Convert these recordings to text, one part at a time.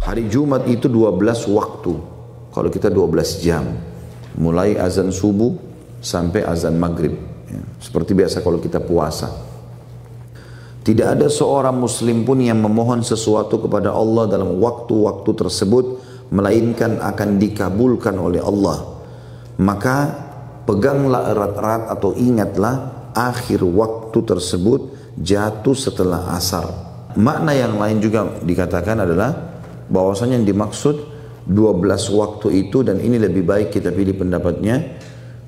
Hari Jumat itu 12 waktu. Kalau kita 12 jam. Mulai azan subuh sampai azan maghrib. Ya, seperti biasa kalau kita puasa. Tidak ada seorang muslim pun yang memohon sesuatu kepada Allah dalam waktu-waktu tersebut, melainkan akan dikabulkan oleh Allah. Maka peganglah erat-erat atau ingatlah akhir waktu tersebut jatuh setelah asar. Makna yang lain juga dikatakan adalah bahwasanya yang dimaksud 12 waktu itu, dan ini lebih baik kita pilih pendapatnya,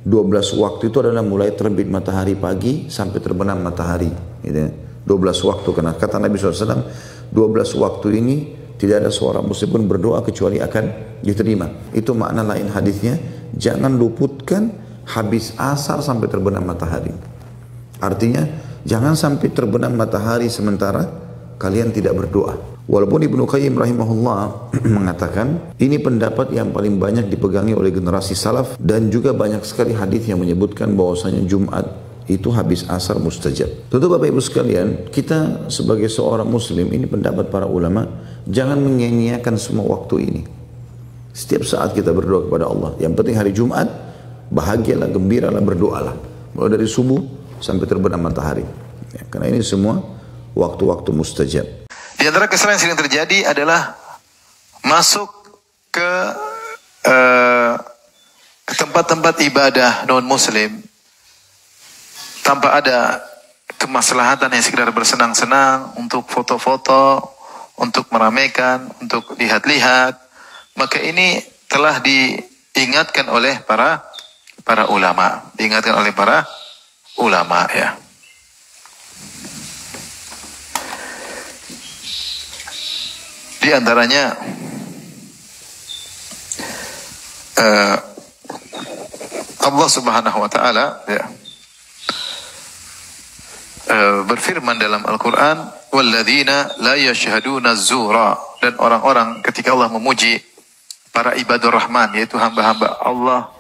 12 waktu itu adalah mulai terbit matahari pagi sampai terbenam matahari, gitu ya. 12 waktu, karena kata Nabi SAW, 12 waktu ini tidak ada seorang muslim pun berdoa kecuali akan diterima. Itu makna lain hadisnya, jangan luputkan habis asar sampai terbenam matahari. Artinya jangan sampai terbenam matahari sementara kalian tidak berdoa. Walaupun Ibnu Qayyim rahimahullah mengatakan ini pendapat yang paling banyak dipegangi oleh generasi salaf, dan juga banyak sekali hadis yang menyebutkan bahwasanya Jumat itu habis asar mustajab. Tentu Bapak Ibu sekalian, kita sebagai seorang muslim, ini pendapat para ulama, jangan menyia-nyiakan semua waktu ini. Setiap saat kita berdoa kepada Allah. Yang penting hari Jumat, bahagialah, gembiralah, berdoalah. Mulai dari subuh sampai terbenam matahari. Ya, karena ini semua waktu-waktu mustajab. Di antara kesalahan yang sering terjadi adalah masuk ke tempat-tempat ibadah non-muslim tanpa ada kemaslahatan yang sekedar bersenang-senang, untuk foto-foto, untuk meramaikan, untuk lihat-lihat. Maka ini telah diingatkan oleh para ulama, diingatkan oleh para ulama, ya. Di antaranya Allah Subhanahu wa taala, ya, berfirman dalam Al-Quran, walladzina la yashhaduna az-zura, dan orang-orang ketika Allah memuji para ibadur rahman, yaitu hamba-hamba Allah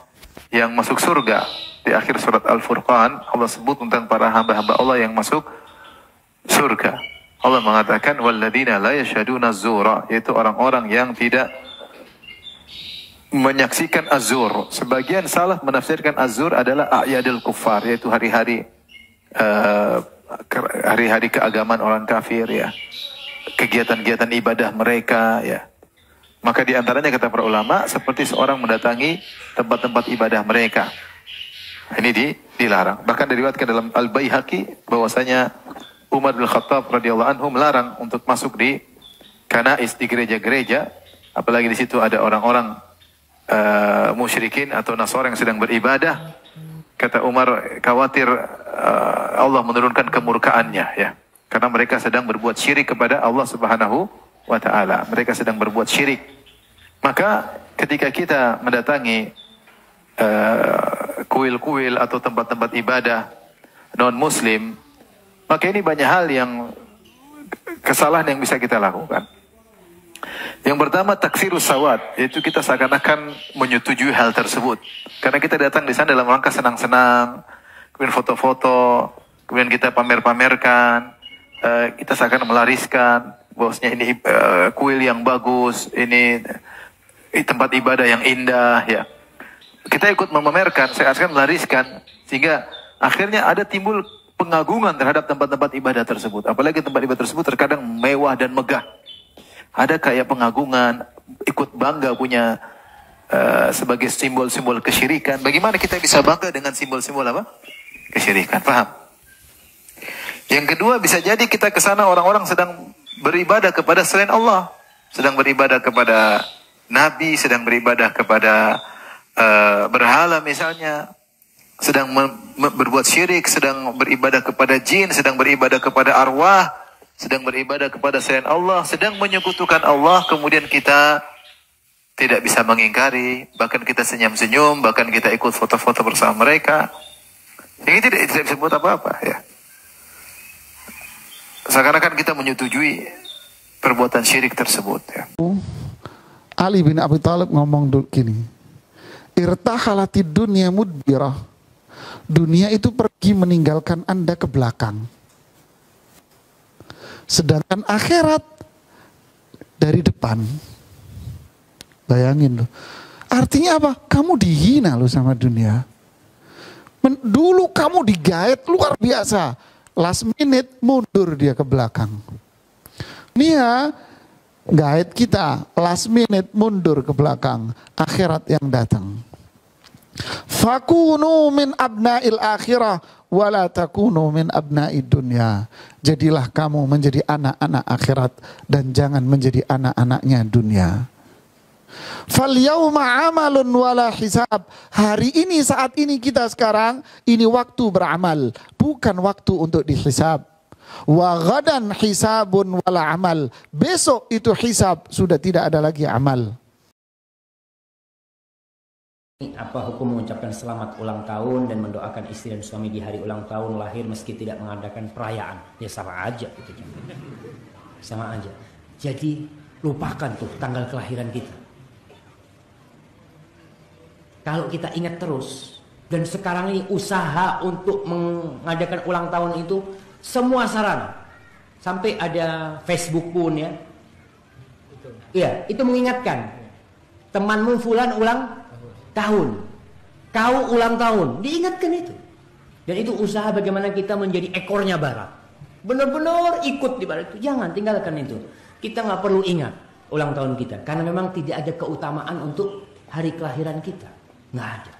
yang masuk surga. Di akhir surat Al-Furqan Allah sebut tentang para hamba-hamba Allah yang masuk surga. Allah mengatakan walladzina la yashhaduna az-zura, yaitu orang-orang yang tidak menyaksikan az-zur. Sebagian salaf menafsirkan az-zur adalah a'yadul kuffar, yaitu hari-hari keagamaan orang kafir, ya, kegiatan-kegiatan ibadah mereka, ya. Maka di antaranya kata para ulama seperti seorang mendatangi tempat-tempat ibadah mereka. Ini dilarang. Bahkan diriwayatkan dalam Al-Baihaqi bahwasanya Umar bin Khattab radhiyallahu anhu melarang untuk masuk di kanais, di gereja-gereja, apalagi di situ ada orang-orang musyrikin atau Nasara yang sedang beribadah. Kata Umar, khawatir Allah menurunkan kemurkaannya, ya, karena mereka sedang berbuat syirik kepada Allah Subhanahu wa taala. Mereka sedang berbuat syirik. Maka ketika kita mendatangi kuil-kuil atau tempat-tempat ibadah non muslim, maka ini banyak hal yang kesalahan yang bisa kita lakukan. Yang pertama, taksirus sawat, yaitu kita seakan-akan menyetujui hal tersebut. Karena kita datang di sana dalam rangka senang-senang, kemudian foto-foto, kemudian kita pamer-pamerkan, kita seakan melariskan bahwasanya ini kuil yang bagus, ini tempat ibadah yang indah, ya. Kita ikut memamerkan, seakan melariskan, sehingga akhirnya ada timbul pengagungan terhadap tempat-tempat ibadah tersebut. Apalagi tempat ibadah tersebut terkadang mewah dan megah. Ada kayak pengagungan, ikut bangga punya sebagai simbol-simbol kesyirikan. Bagaimana kita bisa bangga dengan simbol-simbol apa? Kesyirikan, paham? Yang kedua, bisa jadi kita ke sana orang-orang sedang beribadah kepada selain Allah, sedang beribadah kepada Nabi, sedang beribadah kepada berhala misalnya, sedang berbuat syirik, sedang beribadah kepada jin, sedang beribadah kepada arwah, sedang beribadah kepada selain Allah, sedang menyekutukan Allah, kemudian kita tidak bisa mengingkari, bahkan kita senyum-senyum, bahkan kita ikut foto-foto bersama mereka. Ini tidak disebut apa-apa, ya. Seakan-akan kita menyetujui perbuatan syirik tersebut, ya. Ali bin Abi Thalib ngomong gini, irtahalatid dunya mudbirah, dunia itu pergi meninggalkan Anda ke belakang. Sedangkan akhirat dari depan. Bayangin loh. Artinya apa? Kamu dihina loh sama dunia. Dulu kamu digaet luar biasa. Last minute mundur dia ke belakang. Dunia gaet kita, last minute mundur ke belakang. Akhirat yang datang. Fakunu min abna'il akhirah wala takunu min abna'id dunya. Jadilah kamu menjadi anak-anak akhirat dan jangan menjadi anak-anaknya dunia. Fal yauma amalun wala hisab. Hari ini, saat ini, kita sekarang ini waktu beramal, bukan waktu untuk dihisab. Wa ghadan hisabun wala amal. Besok itu hisab, sudah tidak ada lagi amal. Apa hukum mengucapkan selamat ulang tahun dan mendoakan istri dan suami di hari ulang tahun lahir meski tidak mengadakan perayaan? Ya sama aja gitu. Sama aja. Jadi lupakan tuh tanggal kelahiran kita. Kalau kita ingat terus, dan sekarang ini usaha untuk mengadakan ulang tahun itu semua sarana. Sampai ada Facebook pun ya. Iya, itu mengingatkan. Temanmu fulan ulang tahun, kau ulang tahun, diingatkan itu. Dan itu usaha bagaimana kita menjadi ekornya barat. Benar-benar ikut di barat itu. Jangan tinggalkan itu. Kita nggak perlu ingat ulang tahun kita, karena memang tidak ada keutamaan untuk hari kelahiran kita. Nggak ada.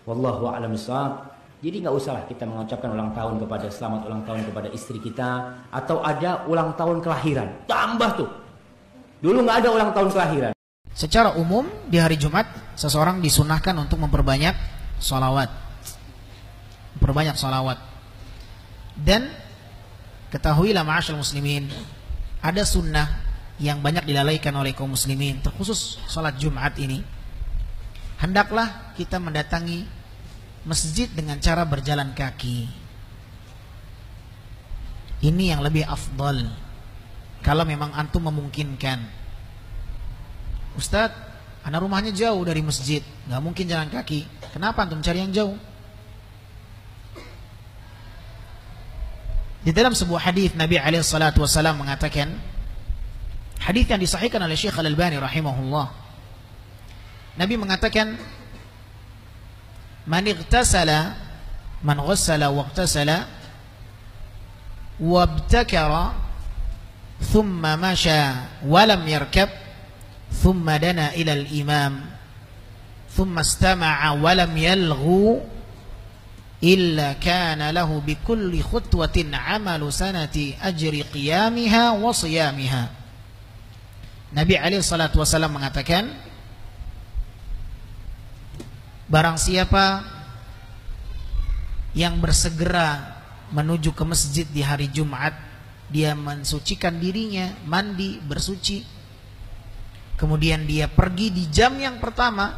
Wallahu a'lam bishawab. Jadi nggak usahlah kita mengucapkan ulang tahun kepada selamat ulang tahun kepada istri kita, atau ada ulang tahun kelahiran. Tambah tuh. Dulu nggak ada ulang tahun kelahiran. Secara umum di hari Jumat seseorang disunahkan untuk memperbanyak sholawat. Memperbanyak sholawat. Dan ketahuilah ma'asyal muslimin, ada sunnah yang banyak dilalaikan oleh kaum muslimin, terkhusus sholat Jumat ini. Hendaklah kita mendatangi masjid dengan cara berjalan kaki. Ini yang lebih afdal kalau memang antum memungkinkan. Ustadz, anak rumahnya jauh dari masjid, nggak mungkin jalan kaki. Kenapa antum cari yang jauh? Di dalam sebuah hadis Nabi SAW mengatakan, hadis yang disahihkan oleh Syekh Al-Albani rahimahullah. Nabi mengatakan, man igtasala, man ghassala waqtasala wabtakara thumma masya walam yarkab thumma dana ila al-imam thumma istama'a walam yalghu illa kana lahu bikulli khutwatin amalu sanati ajri qiyamiha wa siyamiha. Nabi SAW mengatakan, barang siapa yang bersegera menuju ke masjid di hari Jumat, dia mensucikan dirinya, mandi, bersuci, kemudian dia pergi di jam yang pertama,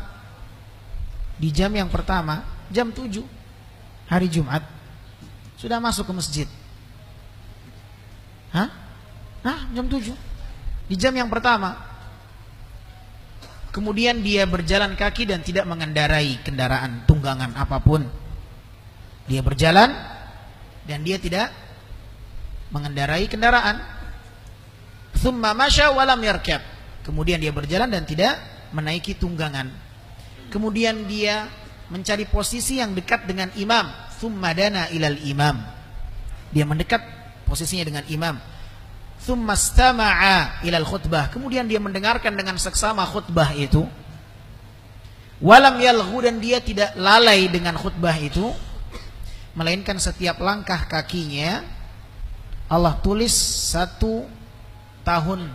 jam 7 hari Jumat, sudah masuk ke masjid. Jam 7 di jam yang pertama. Kemudian dia berjalan kaki dan tidak mengendarai kendaraan tunggangan apapun. Dia berjalan dan dia tidak mengendarai kendaraan. Tsumma masya wa lam yarkab. Kemudian dia berjalan dan tidak menaiki tunggangan. Kemudian dia mencari posisi yang dekat dengan imam. Tsumma dana ilal imam. Dia mendekat posisinya dengan imam. Tsumma istama'a ilal khutbah. Kemudian dia mendengarkan dengan seksama khutbah itu. Walam yalghu, dan dia tidak lalai dengan khutbah itu, melainkan setiap langkah kakinya Allah tulis 1 tahun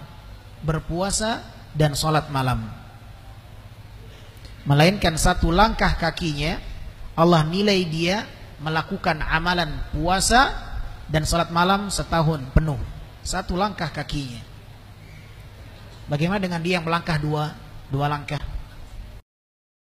berpuasa dan sholat malam. Melainkan 1 langkah kakinya Allah nilai dia melakukan amalan puasa dan sholat malam setahun penuh. 1 langkah kakinya. Bagaimana dengan dia yang melangkah 2 langkah?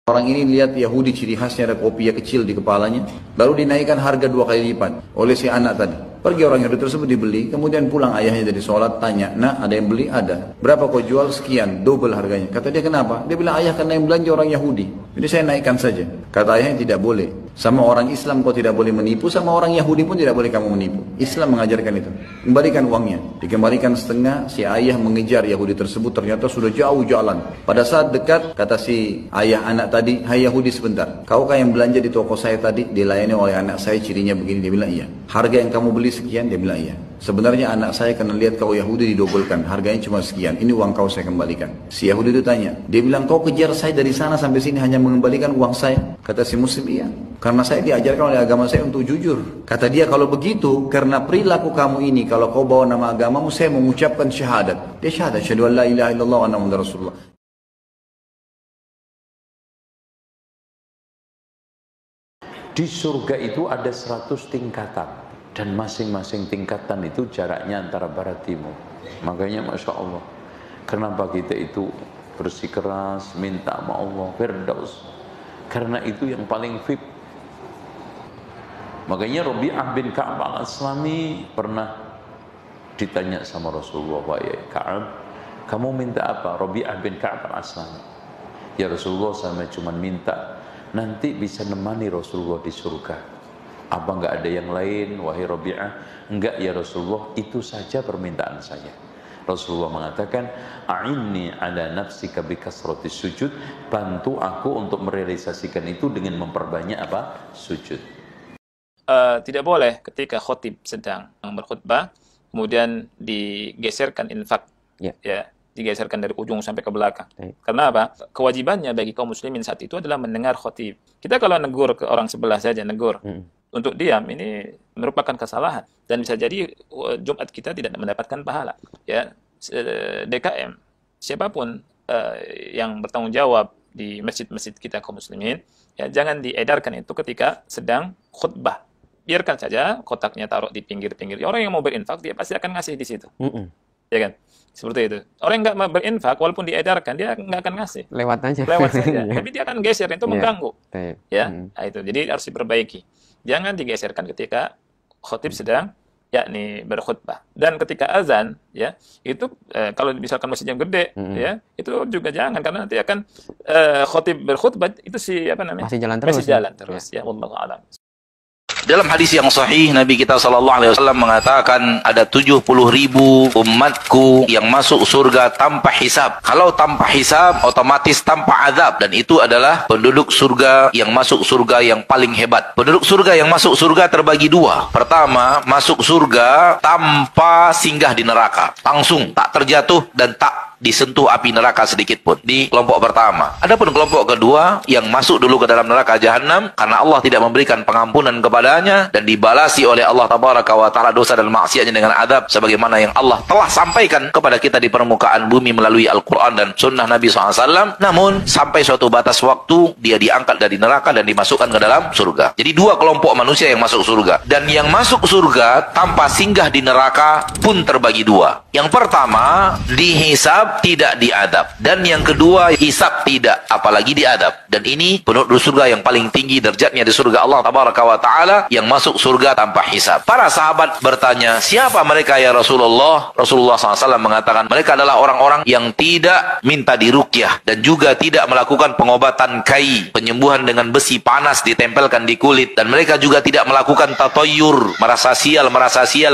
Orang ini lihat Yahudi ciri khasnya ada kopiah kecil di kepalanya, baru dinaikkan harga 2 kali lipat oleh si anak tadi. Pergi orang Yahudi tersebut dibeli, kemudian pulang ayahnya dari sholat, tanya, "Nak, ada yang beli?" "Ada." "Berapa kau jual?" "Sekian." Double harganya. Kata dia, "Kenapa?" Dia bilang, "Ayah karena yang belanja orang Yahudi, jadi saya naikkan saja." Kata ayahnya, "Tidak boleh. Sama orang Islam kau tidak boleh menipu, sama orang Yahudi pun tidak boleh kamu menipu. Islam mengajarkan itu. Kembalikan uangnya. Dikembalikan setengah, si ayah mengejar Yahudi tersebut, ternyata sudah jauh jalan. Pada saat dekat, kata si ayah anak tadi, hai Yahudi sebentar, kau kan yang belanja di toko saya tadi, dilayani oleh anak saya, cirinya begini. Dia bilang iya. Harga yang kamu beli sekian? Dia bilang iya. Sebenarnya anak saya karena lihat kau Yahudi didobelkan, harganya cuma sekian, ini uang kau saya kembalikan. Si Yahudi itu tanya, dia bilang kau kejar saya dari sana sampai sini hanya mengembalikan uang saya? Kata si Muslim, iya. Karena saya diajarkan oleh agama saya untuk jujur. Kata dia, kalau begitu, karena perilaku kamu ini, kalau kau bawa nama agamamu, saya mengucapkan syahadat. Dia syahadat, syahadu an la ilaha illallah wa anna muhammadar rasulullah. Di surga itu ada 100 tingkatan. Dan masing-masing tingkatan itu jaraknya antara barat timur. Makanya Masya Allah, kenapa kita itu bersikeras minta sama Allah Firdaus? Karena itu yang paling VIP. Makanya Rabi'ah bin Ka'ab al-Aslami pernah ditanya sama Rasulullah, wahai Ka'ab, kamu minta apa? Rabi'ah bin Ka'ab al-Aslami, ya Rasulullah, saya cuma minta nanti bisa nemani Rasulullah di surga. Apa enggak ada yang lain, wahai Rabi'ah? Enggak ya Rasulullah, itu saja permintaan saya. Rasulullah mengatakan, a'inni ala nafsika bikasratis sujud, bantu aku untuk merealisasikan itu dengan memperbanyak apa? Sujud. Tidak boleh ketika khotib sedang berkhutbah kemudian digeserkan infak, ya, digeserkan dari ujung sampai ke belakang. Karena apa? Kewajibannya bagi kaum muslimin saat itu adalah mendengar khotib. Kita kalau negur ke orang sebelah saja, negur untuk diam, ini merupakan kesalahan dan bisa jadi Jumat kita tidak mendapatkan pahala. Ya, DKM siapapun yang bertanggung jawab di masjid-masjid kita kaum muslimin, ya jangan diedarkan itu ketika sedang khutbah. Biarkan saja kotaknya taruh di pinggir-pinggir. Orang yang mau berinfak dia pasti akan ngasih di situ. Ya kan? Seperti itu. Orang yang nggak mau berinfak walaupun diedarkan dia nggak akan ngasih. Lewat aja. Lewat saja. Tapi dia akan geser, itu mengganggu. Ya, nah, itu. Jadi harus diperbaiki. Jangan digeserkan ketika khotib sedang yakni berkhutbah. Dan ketika azan, ya, itu kalau misalkan masjid yang gede, ya, itu juga jangan karena nanti akan khotib berkhutbah itu masih jalan terus. Masih jalan terus, ya, wallahu a'lam. Dalam hadis yang sahih, Nabi kita SAW mengatakan ada 70.000 umatku yang masuk surga tanpa hisab. Kalau tanpa hisab, otomatis tanpa azab. Dan itu adalah penduduk surga yang masuk surga yang paling hebat. Penduduk surga yang masuk surga terbagi dua. Pertama, masuk surga tanpa singgah di neraka. Langsung, tak terjatuh dan tak disentuh api neraka sedikit pun. Di kelompok pertama. Adapun kelompok kedua yang masuk dulu ke dalam neraka jahanam karena Allah tidak memberikan pengampunan kepadanya dan dibalasi oleh Allah tabaraka wa taala dosa dan maksiatnya dengan adab sebagaimana yang Allah telah sampaikan kepada kita di permukaan bumi melalui Al-Quran dan sunnah Nabi SAW. Namun sampai suatu batas waktu dia diangkat dari neraka dan dimasukkan ke dalam surga. Jadi dua kelompok manusia yang masuk surga. Dan yang masuk surga tanpa singgah di neraka pun terbagi dua. Yang pertama dihisab, tidak diadab, dan yang kedua hisab tidak, apalagi diadab. Dan ini penduduk surga yang paling tinggi derajatnya di surga Allah tabaraka wa taala, yang masuk surga tanpa hisab. Para sahabat bertanya, siapa mereka ya Rasulullah? Rasulullah SAW mengatakan, mereka adalah orang-orang yang tidak minta diruqyah dan juga tidak melakukan pengobatan kai, penyembuhan dengan besi panas ditempelkan di kulit, dan mereka juga tidak melakukan tatoyur, merasa sial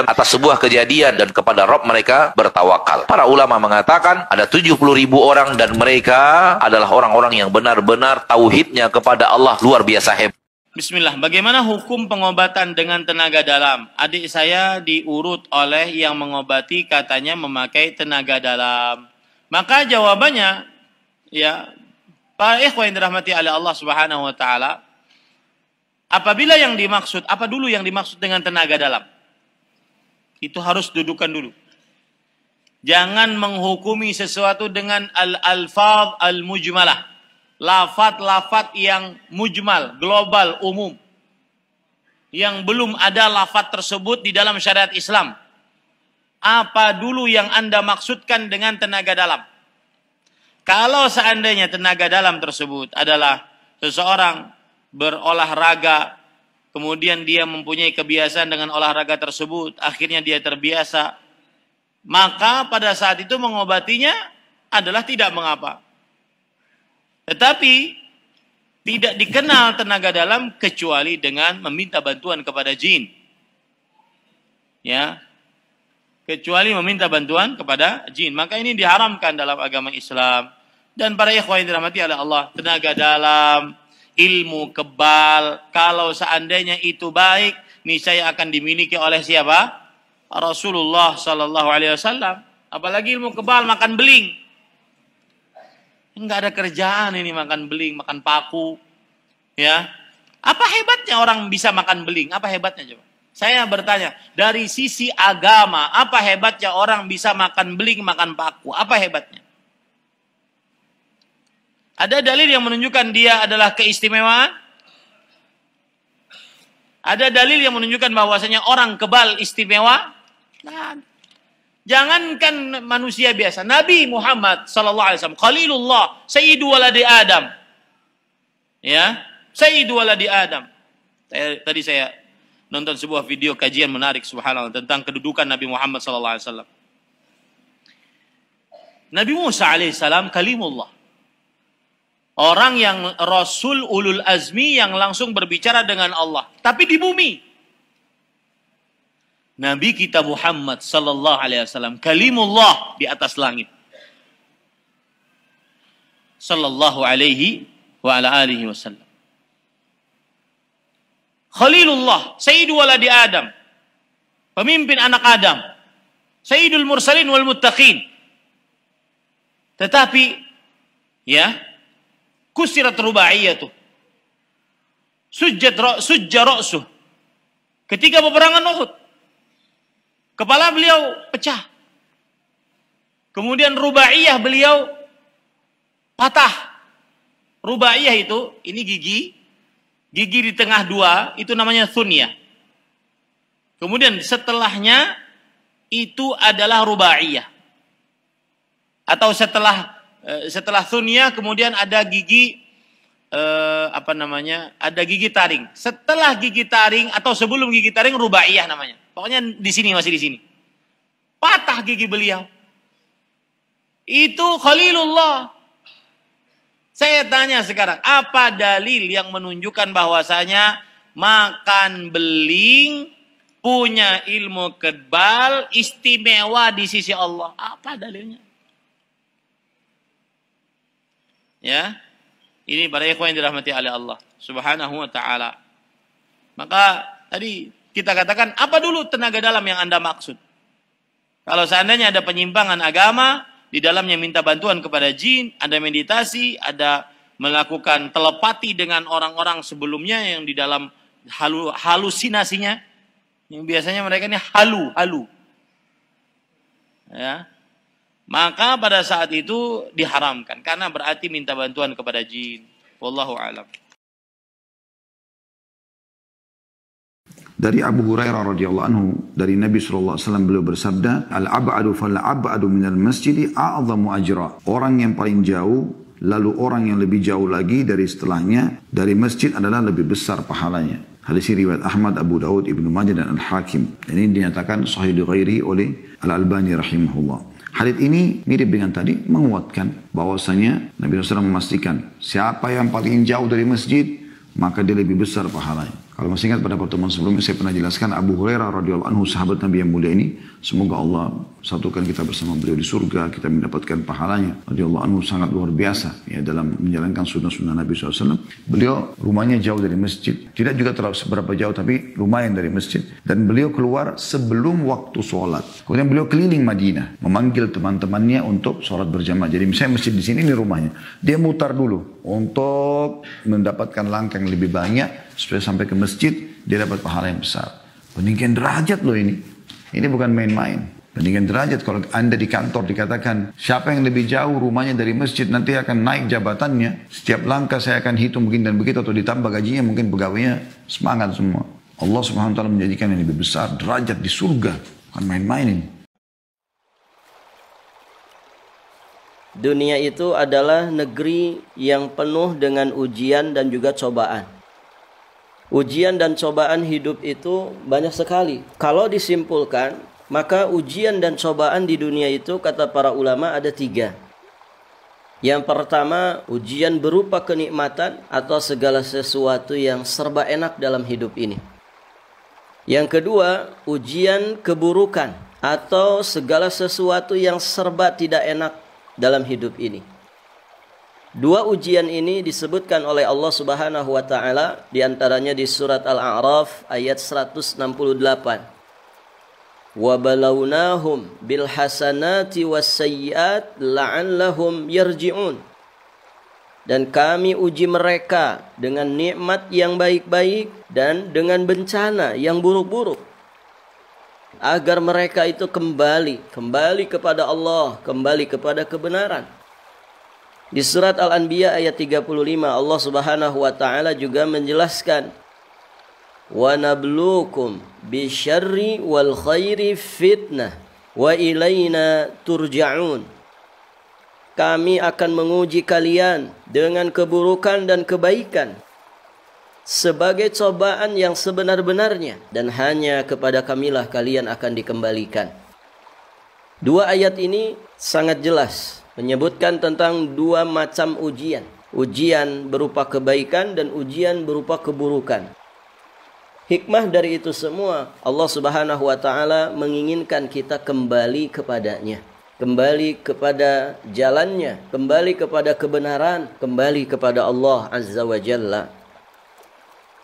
atas sebuah kejadian, dan kepada Rabb mereka bertawakal. Para ulama mengatakan ada 70.000 orang dan mereka adalah orang-orang yang benar-benar tauhidnya kepada Allah luar biasa hebat. Bismillah, bagaimana hukum pengobatan dengan tenaga dalam? Adik saya diurut oleh yang mengobati, katanya memakai tenaga dalam. Maka jawabannya, ya, para ikhwan yang dirahmati oleh Allah Subhanahu wa taala, apabila yang dimaksud, apa dulu yang dimaksud dengan tenaga dalam? Itu harus dudukan dulu. Jangan menghukumi sesuatu dengan al-alfaz al-mujmalah. Lafaz-lafaz yang mujmal, global, umum. Yang belum ada lafaz tersebut di dalam syariat Islam. Apa dulu yang Anda maksudkan dengan tenaga dalam? Kalau seandainya tenaga dalam tersebut adalah seseorang berolahraga, kemudian dia mempunyai kebiasaan dengan olahraga tersebut, akhirnya dia terbiasa, maka pada saat itu mengobatinya adalah tidak mengapa. Tetapi Tidak dikenal tenaga dalam kecuali dengan meminta bantuan kepada jin. Ya. Kecuali meminta bantuan kepada jin. Maka ini diharamkan dalam agama Islam. Dan para ikhwan yang dirahmati oleh Allah, tenaga dalam, ilmu kebal, kalau seandainya itu baik, niscaya akan dimiliki oleh siapa? Rasulullah sallallahu alaihi wasallam. Apalagi ilmu kebal, makan beling. Enggak ada kerjaan ini, makan beling, makan paku. Ya. Apa hebatnya orang bisa makan beling? Apa hebatnya coba? Saya bertanya, dari sisi agama, apa hebatnya orang bisa makan beling, makan paku? Apa hebatnya? Ada dalil yang menunjukkan dia adalah keistimewaan? Ada dalil yang menunjukkan bahwasanya orang kebal istimewa? Nah, jangankan manusia biasa, Nabi Muhammad sallallahu alaihi wasallam, Khalilullah, Sayyidu waladi Adam. Ya, Sayyidu waladi Adam. Tadi saya nonton sebuah video kajian menarik subhanallah tentang kedudukan Nabi Muhammad sallallahu alaihi wasallam. Nabi Musa alaihissalam kalimullah. Orang yang Rasul ulul azmi yang langsung berbicara dengan Allah, tapi di bumi. Nabi kita Muhammad sallallahu alaihi wasallam kalimullah di atas langit. Sallallahu alaihi wa ala alihi wasallam. Khalilullah, Sayyidu waladi Adam. Pemimpin anak Adam. Sayyidul mursalin wal muttaqin. Tetapi ya, kusirat rubaiyatuh. Sujja ra'suh. Ketika peperangan Uhud, kepala beliau pecah. Kemudian rubaiyah beliau patah. Rubaiyah itu, ini gigi di tengah dua, itu namanya thunyah. Kemudian setelahnya itu adalah rubaiyah. Atau setelah thunyah kemudian ada gigi ada gigi taring. Setelah gigi taring atau sebelum gigi taring rubaiyah namanya. Pokoknya di sini, masih di sini. Patah gigi beliau. Itu Khalilullah. Saya tanya sekarang, apa dalil yang menunjukkan bahwasanya makan beling, punya ilmu kebal, istimewa di sisi Allah? Apa dalilnya? Ya, ini para ikhwan yang dirahmati oleh Allah Subhanahu wa ta'ala. Maka tadi kita katakan, apa dulu tenaga dalam yang Anda maksud? Kalau seandainya ada penyimpangan agama, di dalamnya minta bantuan kepada jin, ada meditasi, ada melakukan telepati dengan orang-orang sebelumnya yang di dalam halusinasinya. Yang biasanya mereka ini halu. Ya. Maka pada saat itu diharamkan. Karena berarti minta bantuan kepada jin. Wallahu a'lam. Dari Abu Hurairah radhiyallahu anhu, dari Nabi sallallahu alaihi wasallam beliau bersabda, "Al-ab'adu fal-ab'adu minal masjidi a'zamu ajra." Orang yang paling jauh, lalu orang yang lebih jauh lagi dari setelahnya dari masjid adalah lebih besar pahalanya. Hadis riwayat Ahmad, Abu Daud, Ibnu Majah dan Al-Hakim. Dan ini dinyatakan sahih dighairi oleh Al-Albani rahimahullah. Hadis ini mirip dengan tadi, menguatkan bahwasanya Nabi SAW memastikan siapa yang paling jauh dari masjid maka dia lebih besar pahalanya. Kalau masih ingat pada pertemuan sebelumnya saya pernah jelaskan Abu Hurairah radhiyallahu anhu, sahabat Nabi yang mulia ini, semoga Allah satukan kita bersama beliau di surga, kita mendapatkan pahalanya. Radhiyallahu anhu sangat luar biasa ya dalam menjalankan sunnah-sunnah Nabi SAW. Beliau rumahnya jauh dari masjid, tidak juga terlalu seberapa jauh tapi lumayan dari masjid, dan beliau keluar sebelum waktu sholat. Kemudian beliau keliling Madinah, memanggil teman-temannya untuk sholat berjamaah. Jadi misalnya masjid di sini, ini rumahnya, dia mutar dulu untuk mendapatkan langkah yang lebih banyak supaya sampai ke masjid dia dapat pahala yang besar. Bandingkan derajat loh ini. Ini bukan main-main. Bandingkan derajat, kalau Anda di kantor dikatakan siapa yang lebih jauh rumahnya dari masjid nanti akan naik jabatannya. Setiap langkah saya akan hitung begini dan begitu, atau ditambah gajinya, mungkin pegawainya semangat semua. Allah Subhanahu wa taala menjadikan yang lebih besar derajat di surga. Bukan main-main ini. Dunia itu adalah negeri yang penuh dengan ujian dan juga cobaan. Ujian dan cobaan hidup itu banyak sekali. Kalau disimpulkan, maka ujian dan cobaan di dunia itu kata para ulama ada 3. Yang pertama, ujian berupa kenikmatan atau segala sesuatu yang serba enak dalam hidup ini. Yang kedua, ujian keburukan atau segala sesuatu yang serba tidak enak dalam hidup ini. Dua ujian ini disebutkan oleh Allah Subhanahu wa taala di antaranya di surat Al-A'raf ayat 168. Wa balawnahum bil hasanati was sayyiat la'allahum yarji'un. Dan kami uji mereka dengan nikmat yang baik-baik dan dengan bencana yang buruk-buruk, agar mereka itu kembali kepada Allah, kembali kepada kebenaran. Di surat Al-Anbiya ayat 35 Allah Subhanahu wa taala juga menjelaskan, wa nabluukum bisyarri wal khairi fitnah wa ilaina turja'un. Kami akan menguji kalian dengan keburukan dan kebaikan sebagai cobaan yang sebenar-benarnya, dan hanya kepada kamilah kalian akan dikembalikan. Dua ayat ini sangat jelas menyebutkan tentang dua macam ujian. Ujian berupa kebaikan dan ujian berupa keburukan. Hikmah dari itu semua, Allah Subhanahu wa taala menginginkan kita kembali kepadanya, kembali kepada jalannya, kembali kepada kebenaran, kembali kepada Allah Azza wa Jalla.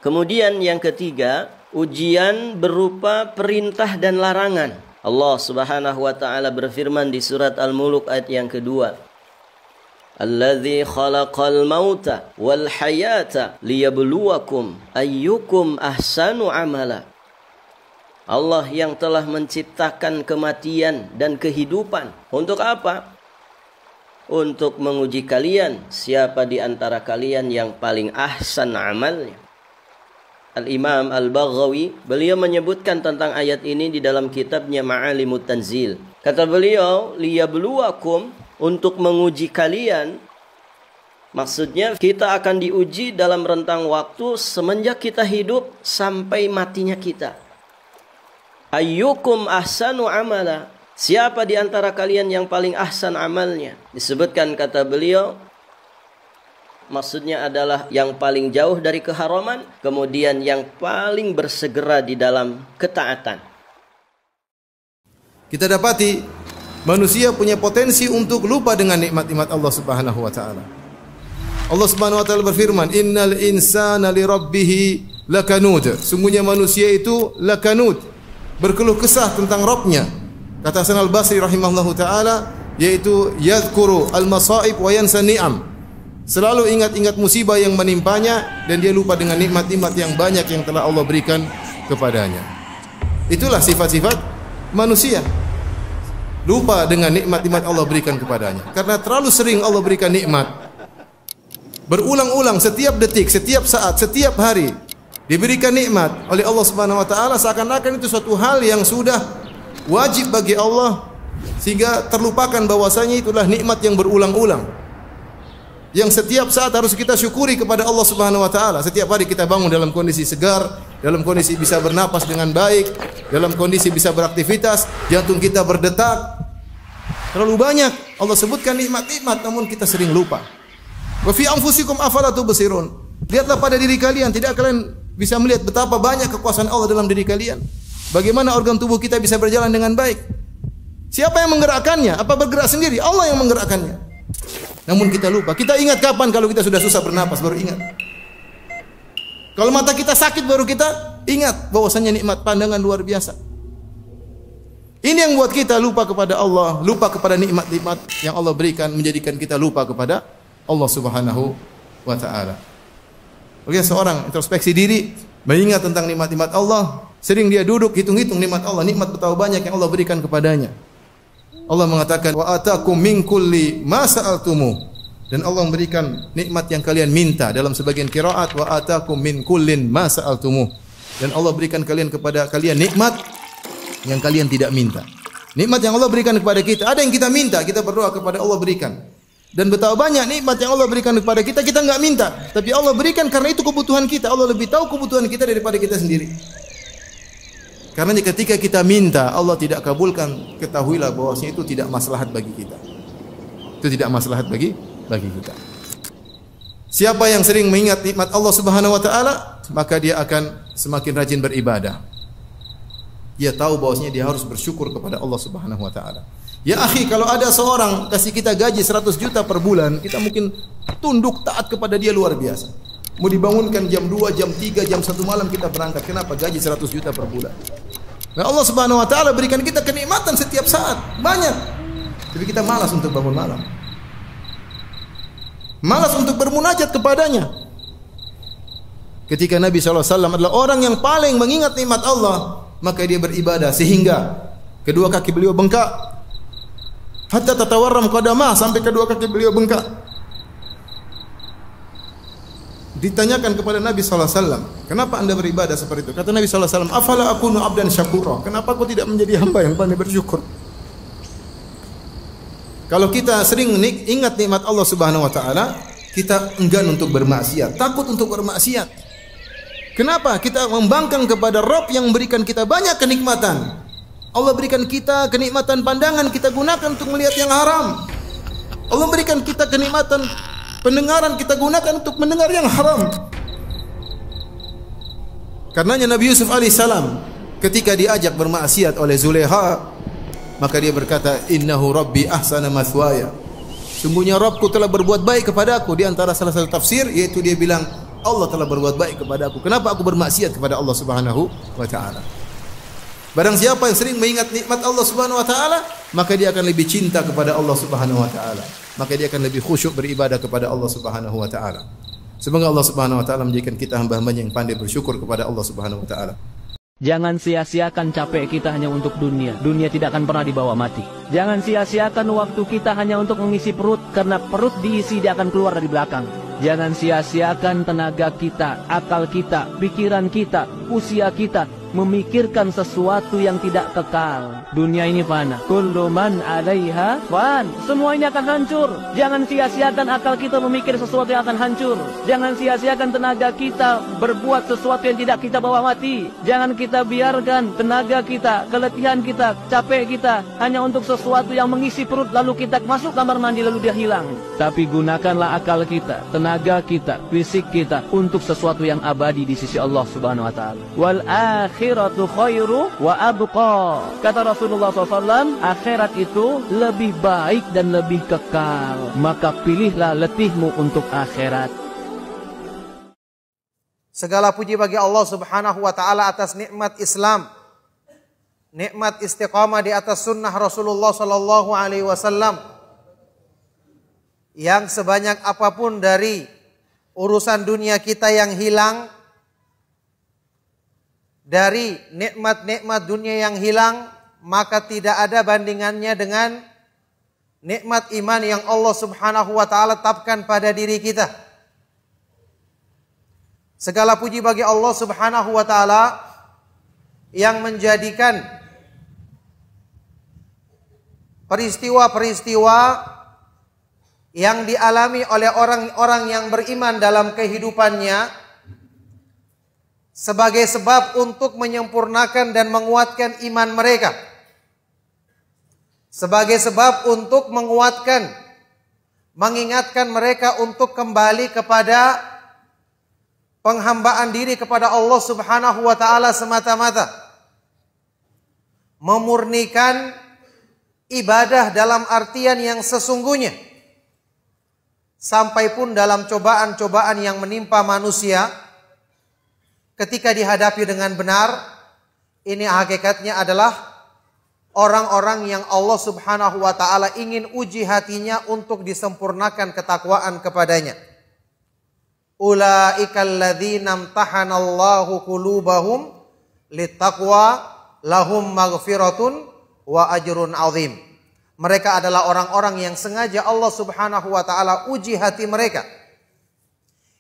Kemudian yang ketiga, ujian berupa perintah dan larangan. Allah Subhanahu wa taala berfirman di surat Al-Mulk ayat yang kedua, Alladzi khalaqal mauta wal hayata liyabluwakum ayyukum ahsanu amala. Allah yang telah menciptakan kematian dan kehidupan. Untuk apa? Untuk menguji kalian, siapa di antara kalian yang paling ahsan amalnya. Al-Imam Al-Baghawi, beliau menyebutkan tentang ayat ini di dalam kitabnya Ma'alimut Tanzil. Kata beliau, liyabluwakum, untuk menguji kalian. Maksudnya kita akan diuji dalam rentang waktu semenjak kita hidup sampai matinya kita. Ayyukum ahsanu amala. Siapa di antara kalian yang paling ahsan amalnya? Disebutkan kata beliau, maksudnya adalah yang paling jauh dari keharaman, kemudian yang paling bersegera di dalam ketaatan. Kita dapati manusia punya potensi untuk lupa dengan nikmat-nikmat Allah Subhanahu wa taala. Allah Subhanahu wa taala berfirman, "Innal insana li rabbih lakanud." Sungguhnya manusia itu lakanud, berkeluh kesah tentang Rabbnya. Kata Hasan Al-Basri rahimahullahu taala, yaitu yadhkuru al-masaib wa yansa ni'am. Selalu ingat-ingat musibah yang menimpanya dan dia lupa dengan nikmat-nikmat yang banyak yang telah Allah berikan kepadanya. Itulah sifat-sifat manusia. Lupa dengan nikmat-nikmat Allah berikan kepadanya. Karena terlalu sering Allah berikan nikmat. Berulang-ulang setiap detik, setiap saat, setiap hari diberikan nikmat oleh Allah Subhanahu wa taala, seakan-akan itu suatu hal yang sudah wajib bagi Allah, sehingga terlupakan bahwasanya itulah nikmat yang berulang-ulang, yang setiap saat harus kita syukuri kepada Allah Subhanahu wa taala. Setiap hari kita bangun dalam kondisi segar, dalam kondisi bisa bernapas dengan baik, dalam kondisi bisa beraktivitas, jantung kita berdetak. Terlalu banyak Allah sebutkan nikmat-nikmat, namun kita sering lupa. Wa fi anfusikum afala tubsirun. Lihatlah pada diri kalian, tidak kalian bisa melihat betapa banyak kekuasaan Allah dalam diri kalian? Bagaimana organ tubuh kita bisa berjalan dengan baik? Siapa yang menggerakkannya? Apa bergerak sendiri? Allah yang menggerakkannya. Namun kita lupa. Kita ingat kapan kalau kita sudah susah bernapas, baru ingat. Kalau mata kita sakit, baru kita ingat bahwasanya nikmat pandangan luar biasa. Ini yang buat kita lupa kepada Allah, lupa kepada nikmat-nikmat yang Allah berikan, menjadikan kita lupa kepada Allah Subhanahu wa taala. Bagi seorang introspeksi diri, mengingat tentang nikmat-nikmat Allah, sering dia duduk hitung-hitung nikmat Allah, nikmat betapa banyak yang Allah berikan kepadanya. Allah mengatakan, wa atakum min kulli ma sa'altumu, dan Allah memberikan nikmat yang kalian minta. Dalam sebagian qiraat, wa atakum min kullin ma sa'altumu, dan Allah berikan kepada kalian nikmat yang kalian tidak minta. Nikmat yang Allah berikan kepada kita, ada yang kita minta, kita berdoa kepada Allah berikan. Dan betapa banyak nikmat yang Allah berikan kepada kita, kita enggak minta, tapi Allah berikan karena itu kebutuhan kita. Allah lebih tahu kebutuhan kita daripada kita sendiri. Karena ketika kita minta, Allah tidak kabulkan, ketahuilah bahwasanya itu tidak maslahat bagi kita. Itu tidak maslahat bagi bagi kita. Siapa yang sering mengingat nikmat Allah Subhanahu wa taala, maka dia akan semakin rajin beribadah. Dia tahu bahwasanya dia harus bersyukur kepada Allah Subhanahu wa taala. Ya akhi, kalau ada seorang kasih kita gaji 100 juta per bulan, kita mungkin tunduk taat kepada dia luar biasa. Mau dibangunkan jam 2, jam 3, jam 1 malam kita berangkat. Kenapa? Gaji 100 juta per bulan. Nah, Allah Subhanahu wa taala berikan kita kenikmatan setiap saat, banyak. Tapi kita malas untuk bangun malam. Malas untuk bermunajat kepadanya. Ketika Nabi SAW adalah orang yang paling mengingat nikmat Allah, maka dia beribadah sehingga kedua kaki beliau bengkak. Hatta tatawarram qadamah, sampai kedua kaki beliau bengkak. Ditanyakan kepada Nabi SAW, kenapa anda beribadah seperti itu? Kata Nabi SAW, afala akunu abdan syakura, kenapa aku tidak menjadi hamba yang pandai bersyukur? Kalau kita sering ingat nikmat Allah Subhanahu wa taala, kita enggan untuk bermaksiat, takut untuk bermaksiat. Kenapa? Kita membangkang kepada Rabb yang memberikan kita banyak kenikmatan. Allah berikan kita kenikmatan pandangan, kita gunakan untuk melihat yang haram. Allah berikan kita kenikmatan pendengaran, kita gunakan untuk mendengar yang haram. Karenanya Nabi Yusuf alaihissalam ketika diajak bermaksiat oleh Zulekha, maka dia berkata, innahu rabbi ahsana mathwaya, sungguhnya Rabbku telah berbuat baik kepada aku. Di antara salah satu tafsir yaitu dia bilang, Allah telah berbuat baik kepada aku, kenapa aku bermaksiat kepada Allah Subhanahu wa taala? Barang siapa yang sering mengingat nikmat Allah Subhanahu wa taala, maka dia akan lebih cinta kepada Allah Subhanahu wa taala, maka dia akan lebih khusyuk beribadah kepada Allah Subhanahu wa taala. Semoga Allah Subhanahu wa taala menjadikan kita hamba-hambanya yang pandai bersyukur kepada Allah Subhanahu wa taala. Jangan sia-siakan capek kita hanya untuk dunia. Dunia tidak akan pernah dibawa mati. Jangan sia-siakan waktu kita hanya untuk mengisi perut, karena perut diisi dia akan keluar dari belakang. Jangan sia-siakan tenaga kita, akal kita, pikiran kita, usia kita memikirkan sesuatu yang tidak kekal. Dunia ini fana. Kullu man 'alaiha fan. Semua ini akan hancur. Jangan sia-siakan akal kita memikir sesuatu yang akan hancur. Jangan sia-siakan tenaga kita berbuat sesuatu yang tidak kita bawa mati. Jangan kita biarkan tenaga kita, keletihan kita, capek kita hanya untuk sesuatu yang mengisi perut, lalu kita masuk kamar mandi lalu dia hilang. Tapi gunakanlah akal kita, tenaga kita, fisik kita untuk sesuatu yang abadi di sisi Allah Subhanahu wa taala. Wal akhiratu khairu wa abqa. Kata Rasulullah SAW, akhirat itu lebih baik dan lebih kekal. Maka pilihlah letihmu untuk akhirat. Segala puji bagi Allah Subhanahu wa taala atas nikmat Islam, nikmat istiqamah di atas sunnah Rasulullah sallallahu alaihi wasallam, yang sebanyak apapun dari urusan dunia kita yang hilang, dari nikmat-nikmat dunia yang hilang, maka tidak ada bandingannya dengan nikmat iman yang Allah Subhanahu wa taala tetapkan pada diri kita. Segala puji bagi Allah Subhanahu wa taala yang menjadikan peristiwa-peristiwa yang dialami oleh orang-orang yang beriman dalam kehidupannya sebagai sebab untuk menyempurnakan dan menguatkan iman mereka, sebagai sebab untuk menguatkan, mengingatkan mereka untuk kembali kepada penghambaan diri kepada Allah Subhanahu wa taala semata-mata, memurnikan ibadah dalam artian yang sesungguhnya. Sampai pun dalam cobaan-cobaan yang menimpa manusia, ketika dihadapi dengan benar, ini hakikatnya adalah orang-orang yang Allah Subhanahu wa taala ingin uji hatinya untuk disempurnakan ketakwaan kepadanya. Ulaikal ladzina imtahanallahu qulubahum littaqwa lahum maghfiratun wa ajrun azim. Mereka adalah orang-orang yang sengaja Allah Subhanahu wa taala uji hati mereka.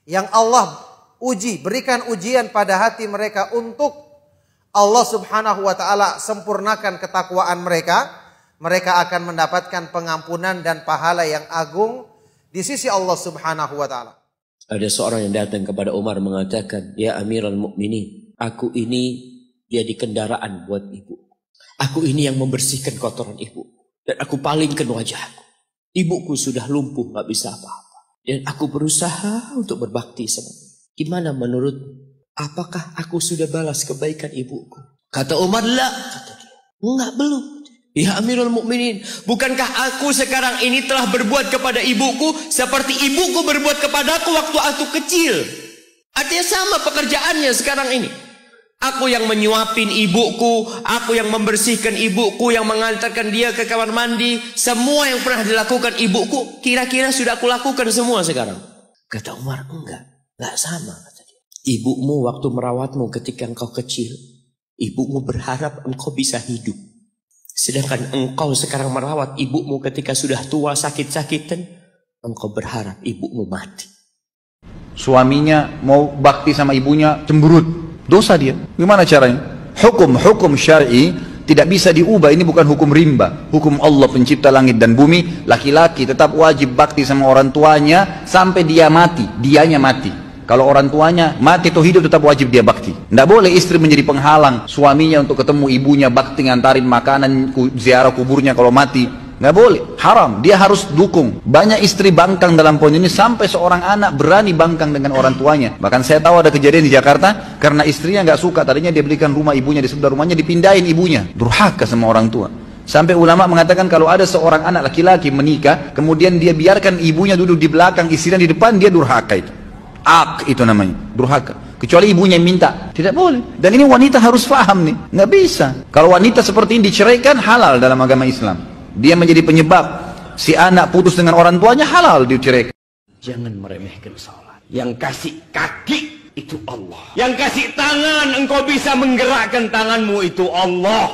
Yang Allah uji, berikan ujian pada hati mereka untuk Allah Subhanahu wa taala sempurnakan ketakwaan mereka. Mereka akan mendapatkan pengampunan dan pahala yang agung di sisi Allah Subhanahu wa taala. Ada seorang yang datang kepada Umar mengatakan, ya Amirul Mukminin, aku ini jadi kendaraan buat ibu. Aku ini yang membersihkan kotoran ibu. Dan aku palingkan wajahku. Ibuku sudah lumpuh, gak bisa apa-apa. Dan aku berusaha untuk berbakti sama dia. Gimana menurut? Apakah aku sudah balas kebaikan ibuku? Kata Umar, la. Kata dia, enggak, belum. Ya Amirul Mukminin, bukankah aku sekarang ini telah berbuat kepada ibuku seperti ibuku berbuat kepadaku waktu aku kecil? Artinya sama pekerjaannya sekarang ini. Aku yang menyuapin ibuku, aku yang membersihkan ibuku, yang mengantarkan dia ke kamar mandi. Semua yang pernah dilakukan ibuku, kira-kira sudah aku lakukan semua sekarang. Kata Umar, enggak sama. Kata dia. Ibumu waktu merawatmu ketika engkau kecil, ibumu berharap engkau bisa hidup. Sedangkan engkau sekarang merawat ibumu ketika sudah tua sakit-sakitan, engkau berharap ibumu mati. Suaminya mau bakti sama ibunya, cemberut. Dosa dia. Gimana caranya? Hukum syar'i tidak bisa diubah. Ini bukan hukum rimba. Hukum Allah pencipta langit dan bumi. Laki-laki tetap wajib bakti sama orang tuanya sampai dia mati. Dianya mati. Kalau orang tuanya mati atau hidup tetap wajib dia bakti. Tidak boleh istri menjadi penghalang suaminya untuk ketemu ibunya, bakti, ngantarin makanan, ziarah kuburnya kalau mati. Nggak boleh, haram. Dia harus dukung. Banyak istri bangkang dalam poin ini sampai seorang anak berani bangkang dengan orang tuanya. Bahkan saya tahu ada kejadian di Jakarta karena istrinya nggak suka. Tadinya dia belikan rumah ibunya di sebelah rumahnya, dipindahin ibunya. Durhaka sama orang tua. Sampai ulama mengatakan kalau ada seorang anak laki-laki menikah, kemudian dia biarkan ibunya duduk di belakang, istrinya di depan, dia durhaka itu. Itu namanya, durhaka. Kecuali ibunya yang minta, tidak boleh. Dan ini wanita harus paham nih, nggak bisa. Kalau wanita seperti ini diceraikan, halal dalam agama Islam. Dia menjadi penyebab si anak putus dengan orang tuanya, halal diceraikan. Jangan meremehkan salat. Yang kasih kaki itu Allah. Yang kasih tangan engkau bisa menggerakkan tanganmu itu Allah.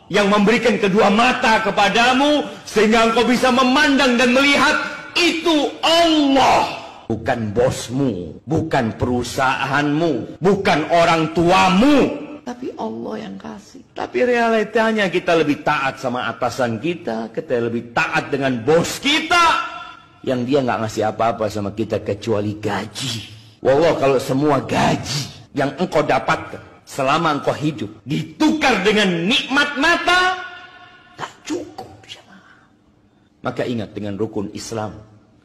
Yang memberikan kedua mata kepadamu sehingga engkau bisa memandang dan melihat itu Allah. Bukan bosmu, bukan perusahaanmu, bukan orang tuamu, tapi Allah yang kasih. Tapi realitanya kita lebih taat sama atasan kita lebih taat dengan bos kita, yang dia nggak ngasih apa-apa sama kita kecuali gaji. Wallah, kalau semua gaji yang engkau dapatkan selama engkau hidup ditukar dengan nikmat mata, tak cukup. Maka ingat dengan rukun Islam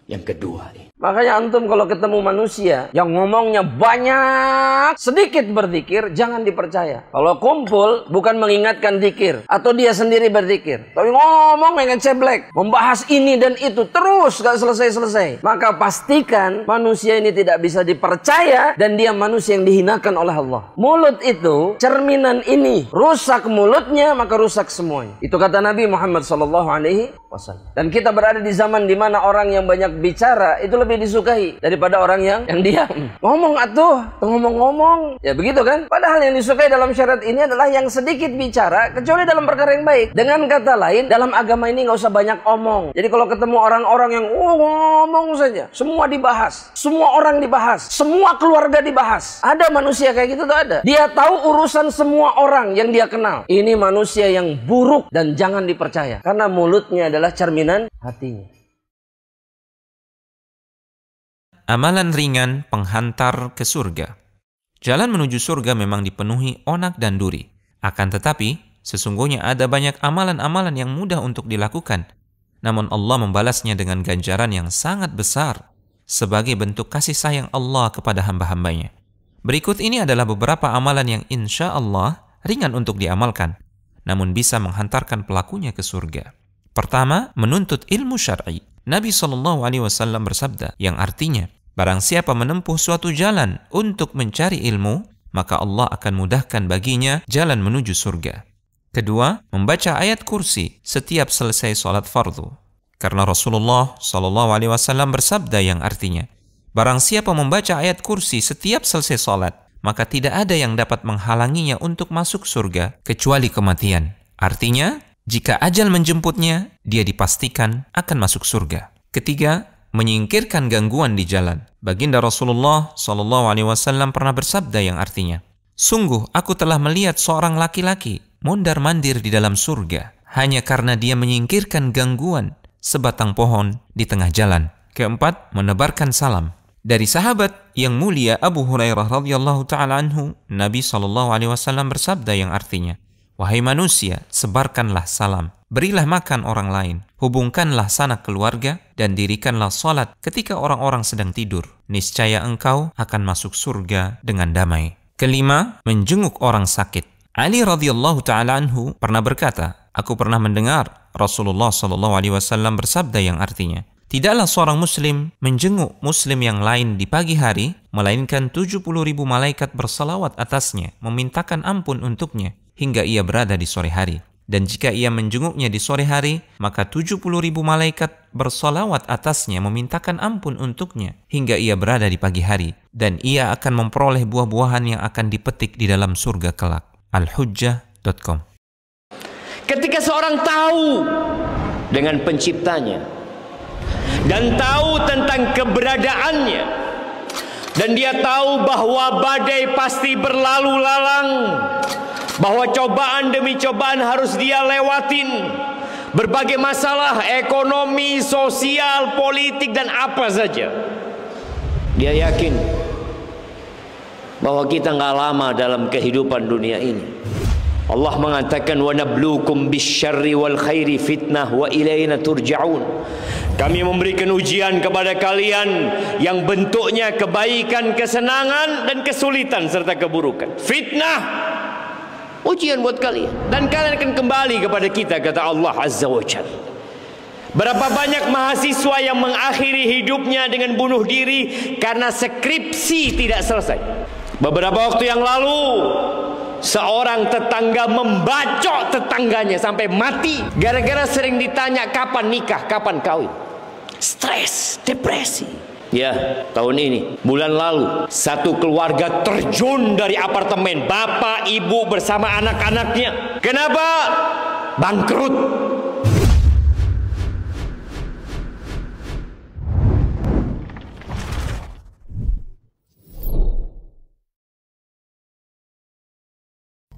yang kedua ini. Makanya antum kalau ketemu manusia yang ngomongnya banyak, sedikit berzikir, jangan dipercaya. Kalau kumpul bukan mengingatkan zikir atau dia sendiri berzikir, tapi ngomong pengen ceblek, membahas ini dan itu terus gak selesai-selesai. Maka pastikan manusia ini tidak bisa dipercaya dan dia manusia yang dihinakan oleh Allah. Mulut itu cerminan ini, rusak mulutnya maka rusak semuanya. Itu kata Nabi Muhammad SAW. Dan kita berada di zaman di mana orang yang banyak bicara itu lebih disukai daripada orang yang diam. Ngomong atuh, ngomong-ngomong. Ya begitu kan? Padahal yang disukai dalam syariat ini adalah yang sedikit bicara, kecuali dalam perkara yang baik. Dengan kata lain, dalam agama ini nggak usah banyak omong. Jadi kalau ketemu orang-orang yang ngomong saja, semua dibahas, semua orang dibahas, semua keluarga dibahas. Ada manusia kayak gitu tuh ada. Dia tahu urusan semua orang yang dia kenal. Ini manusia yang buruk dan jangan dipercaya. Karena mulutnya adalah cerminan hatinya. Amalan ringan penghantar ke surga. Jalan menuju surga memang dipenuhi onak dan duri. Akan tetapi, sesungguhnya ada banyak amalan-amalan yang mudah untuk dilakukan. Namun Allah membalasnya dengan ganjaran yang sangat besar sebagai bentuk kasih sayang Allah kepada hamba-hambanya. Berikut ini adalah beberapa amalan yang insya Allah ringan untuk diamalkan, namun bisa menghantarkan pelakunya ke surga. Pertama, menuntut ilmu syar'i. Nabi SAW bersabda, yang artinya, barang siapa menempuh suatu jalan untuk mencari ilmu, maka Allah akan mudahkan baginya jalan menuju surga. Kedua, membaca ayat kursi setiap selesai sholat fardu. Karena Rasulullah SAW bersabda yang artinya, barang siapa membaca ayat kursi setiap selesai sholat, maka tidak ada yang dapat menghalanginya untuk masuk surga kecuali kematian. Artinya, jika ajal menjemputnya, dia dipastikan akan masuk surga. Ketiga, menyingkirkan gangguan di jalan. Baginda Rasulullah SAW pernah bersabda yang artinya, sungguh aku telah melihat seorang laki-laki mondar-mandir di dalam surga hanya karena dia menyingkirkan gangguan sebatang pohon di tengah jalan. Keempat, menebarkan salam. Dari sahabat yang mulia Abu Hurairah radhiyallahu taala anhu, Nabi SAW bersabda yang artinya, wahai manusia, sebarkanlah salam. Berilah makan orang lain, hubungkanlah sanak keluarga, dan dirikanlah salat ketika orang-orang sedang tidur. Niscaya engkau akan masuk surga dengan damai. Kelima, menjenguk orang sakit. Ali radhiyallahu ta'ala anhu pernah berkata, aku pernah mendengar Rasulullah SAW bersabda yang artinya, tidaklah seorang muslim menjenguk muslim yang lain di pagi hari, melainkan 70.000 malaikat bersalawat atasnya, memintakan ampun untuknya, hingga ia berada di sore hari. Dan jika ia menjenguknya di sore hari, maka 70.000 malaikat bersalawat atasnya, memintakan ampun untuknya, hingga ia berada di pagi hari. Dan ia akan memperoleh buah-buahan yang akan dipetik di dalam surga kelak. Al-Hujjah.com. Ketika seorang tahu dengan penciptanya, dan tahu tentang keberadaannya, dan dia tahu bahwa badai pasti berlalu lalang, bahwa cobaan demi cobaan harus dia lewatin, berbagai masalah ekonomi, sosial, politik, dan apa saja. Dia yakin bahwa kita nggak lama dalam kehidupan dunia ini. Allah mengatakan, wa nabluukum bisyarri wal khairi fitnah wa ilaina turja'un. Kami memberikan ujian kepada kalian yang bentuknya kebaikan, kesenangan, dan kesulitan serta keburukan. Fitnah, ujian buat kalian, dan kalian akan kembali kepada kita, kata Allah Azza wa Jalla. Berapa banyak mahasiswa yang mengakhiri hidupnya dengan bunuh diri karena skripsi tidak selesai. Beberapa waktu yang lalu, seorang tetangga membacok tetangganya sampai mati gara-gara sering ditanya kapan nikah, kapan kawin. Stres, depresi. Ya, tahun ini, bulan lalu, satu keluarga terjun dari apartemen, bapak, ibu bersama anak-anaknya. Kenapa? Bangkrut.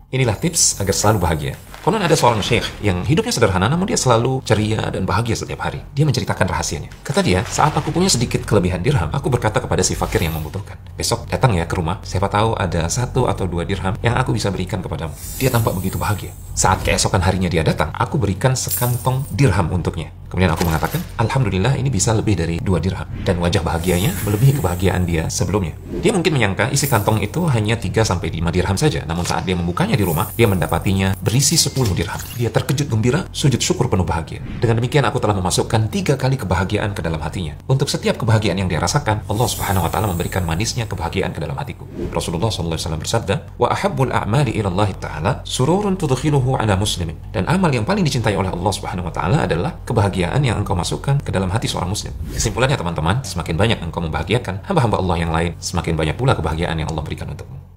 Inilah tips agar selalu bahagia. Konon ada seorang syekh yang hidupnya sederhana namun dia selalu ceria dan bahagia setiap hari. Dia menceritakan rahasianya. Kata dia, saat aku punya sedikit kelebihan dirham, aku berkata kepada si fakir yang membutuhkan, besok datang ya ke rumah, siapa tahu ada 1 atau 2 dirham yang aku bisa berikan kepadamu. Dia tampak begitu bahagia. Saat keesokan harinya dia datang, aku berikan sekantong dirham untuknya. Kemudian aku mengatakan, alhamdulillah ini bisa lebih dari 2 dirham. Dan wajah bahagianya melebihi kebahagiaan dia sebelumnya. Dia mungkin menyangka isi kantong itu hanya 3-5 dirham saja. Namun saat dia membukanya di rumah, dia mendapatinya berisi 10 dirham. Dia terkejut gembira, sujud syukur penuh bahagia. Dengan demikian aku telah memasukkan 3 kali kebahagiaan ke dalam hatinya. Untuk setiap kebahagiaan yang dia rasakan, Allah Subhanahu wa taala memberikan manisnya kebahagiaan ke dalam hatiku. Rasulullah SAW bersabda, "Wa ahabbul a'mali ila Allah taala sururun tudkhiluhu ala muslimin." Dan amal yang paling dicintai oleh Allah Subhanahu wa taala adalah kebahagiaan yang engkau masukkan ke dalam hati seorang muslim. Kesimpulannya teman-teman, semakin banyak engkau membahagiakan hamba-hamba Allah yang lain, semakin banyak pula kebahagiaan yang Allah berikan untukmu.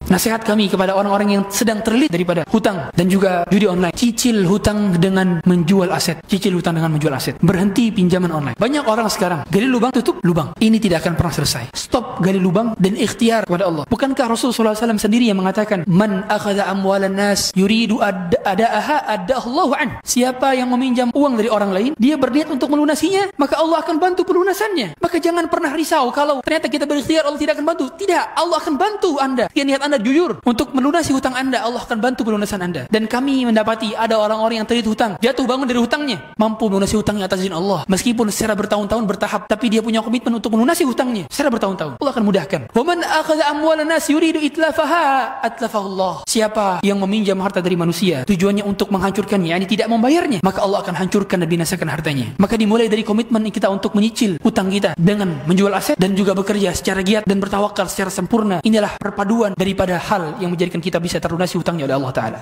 Nasihat kami kepada orang-orang yang sedang terlilit daripada hutang dan juga judi online. Cicil hutang dengan menjual aset. Cicil hutang dengan menjual aset. Berhenti pinjaman online. Banyak orang sekarang gali lubang, tutup lubang. Ini tidak akan pernah selesai. Stop gali lubang dan ikhtiar kepada Allah. Bukankah Rasulullah SAW sendiri yang mengatakan, "Man akhadha amwalan nas yuridu ada'aha ada'allahu an." Siapa yang meminjam uang dari orang lain, dia berniat untuk melunasinya, maka Allah akan bantu pelunasannya. Maka jangan pernah risau kalau ternyata kita berikhtiar Allah tidak akan bantu. Tidak, Allah akan bantu Anda. Jika niat Anda jujur untuk melunasi hutang Anda, Allah akan bantu pelunasan Anda. Dan kami mendapati ada orang-orang yang terlilit hutang, jatuh bangun dari hutangnya, mampu melunasi hutangnya atas izin Allah, meskipun secara bertahun-tahun bertahap, tapi dia punya komitmen untuk melunasi hutangnya secara bertahun-tahun. Allah akan mudahkan. Wa man akhadha amwalan nas yuridu itlafaha atlafahu Allah. Siapa yang meminjam harta dari manusia tujuannya untuk menghancurkannya, yakni tidak membayarnya, maka Allah akan hancurkan dan binasakan hartanya. Maka dimulai dari komitmen kita untuk menyicil hutang kita dengan menjual aset dan juga bekerja secara giat dan bertawakal secara sempurna. Inilah perpaduan daripada hal yang menjadikan kita bisa terlunasi hutangnya oleh Allah Ta'ala.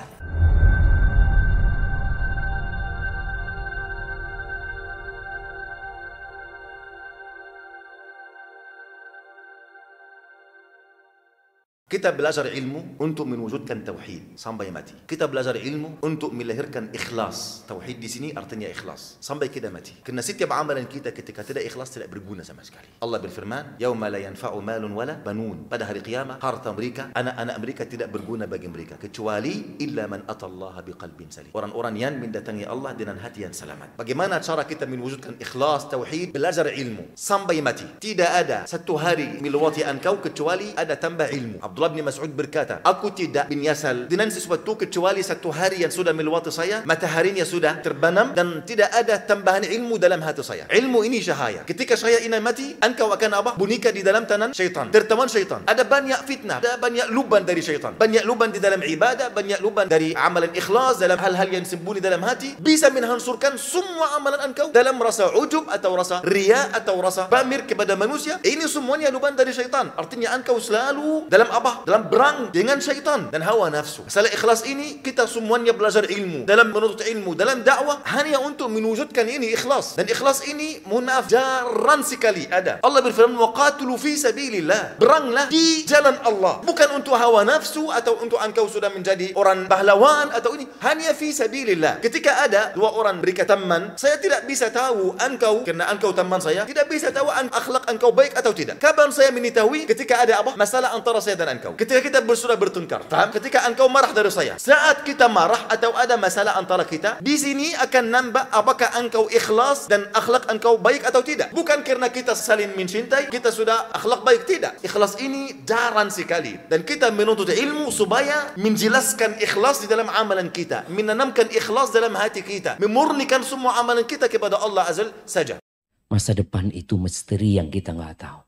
Kita belajar ilmu untuk mewujudkan tauhid sampai mati. Kita belajar ilmu untuk melahirkan ikhlas. Tauhid di sini artinya ikhlas sampai kita mati. Karena setiap amalan kita ketika tidak ikhlas tidak berguna sama sekali. Allah berfirman, "Yauma la yanfa'u malun wala banun." Pada hari kiamat, harta mereka, anak-anak mereka tidak berguna bagi mereka kecuali illa man atallaha biqalbin salim. Orang-orang yang mendatangi Allah dengan hati yang selamat. Bagaimana cara kita mewujudkan ikhlas tauhid? Belajar ilmu sampai mati. Tidak ada satu hari melewati engkau kecuali ada tambah ilmu. Abdullah bin Mas'ud berkata, aku tidak binyasal dengan sesuatu kecuali satu hari yang sudah melewati saya, mataharinya sudah terbenam dan tidak ada tambahan ilmu dalam hati saya. Ilmu ini cahaya. Ketika saya ini mati, engkau akan apa? Bunyikan di dalam tangan syaitan, tertawan syaitan. Ada banyak fitnah, ada banyak lubang dari syaitan, banyak lubang di dalam ibadah, banyak lubang dari amalan ikhlas, dalam hal-hal yang sembunyi dalam hati, bisa menghancurkan semua amalan engkau dalam rasa ujub atau rasa ria atau rasa pamir kepada manusia. Ini semuanya lubang dari syaitan. Artinya engkau selalu dalam apa? Dalam berang dengan syaitan dan hawa nafsu. Masalah ikhlas ini kita semuanya belajar ilmu, dalam menuntut ilmu, dalam dakwah hanya untuk mewujudkan ini ikhlas. Dan ikhlas ini mohon maaf jarang sekali ada. Allah berfirman, waqatilu fi sabilillah. Beranglah di jalan Allah, bukan untuk hawa nafsu atau untuk engkau sudah menjadi orang pahlawan atau ini, hanya fi sabilillah. Ketika ada dua orang berikan teman, saya tidak bisa tahu engkau, karena engkau teman saya, tidak bisa tahu akhlak engkau baik atau tidak. Kapan saya mengetahui? Ketika ada apa? Masalah antara saya dan engkau. Ketika kita sudah bertengkar. Faham? Ketika engkau marah dari saya. Saat kita marah atau ada masalah antara kita, di sini akan nampak apakah engkau ikhlas dan akhlak engkau baik atau tidak. Bukan karena kita saling mencintai, kita sudah akhlak baik, tidak. Ikhlas ini jarang sekali. Dan kita menuntut ilmu supaya menjelaskan ikhlas di dalam amalan kita, menanamkan ikhlas dalam hati kita, memurnikan semua amalan kita kepada Allah Azza saja. Masa depan itu misteri yang kita nggak tahu.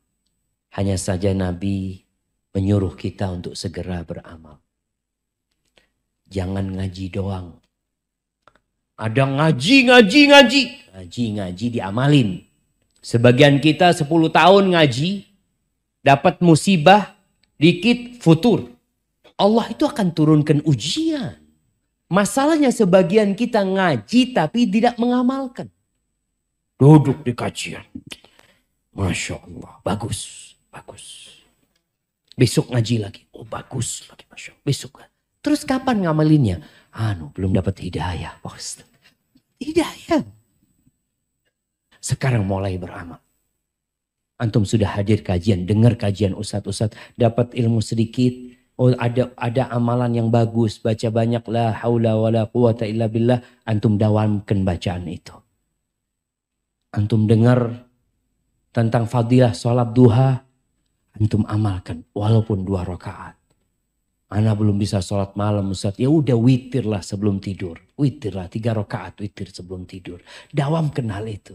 Hanya saja Nabi menyuruh kita untuk segera beramal. Jangan ngaji doang. Ada ngaji diamalin. Sebagian kita 10 tahun ngaji, dapat musibah, dikit futur. Allah itu akan turunkan ujian. Masalahnya sebagian kita ngaji tapi tidak mengamalkan. Duduk di kajian. Masya Allah, bagus. Besok ngaji lagi. Oh bagus lagi, Masya Allah. Besok. Terus kapan ngamalinnya? Belum dapat hidayah. Hidayah. Sekarang mulai beramal. Antum sudah hadir kajian, dengar kajian ustadz, dapat ilmu sedikit. Oh ada amalan yang bagus, baca banyak, la haula wala quwata illa billah. Antum dawamkan bacaan itu. Antum dengar tentang fadilah sholat duha, antum amalkan walaupun 2 rakaat. Ana belum bisa sholat malam Ustaz, ya udah witirlah sebelum tidur. Witirlah 3 rakaat witir sebelum tidur. Dawamkan hal itu.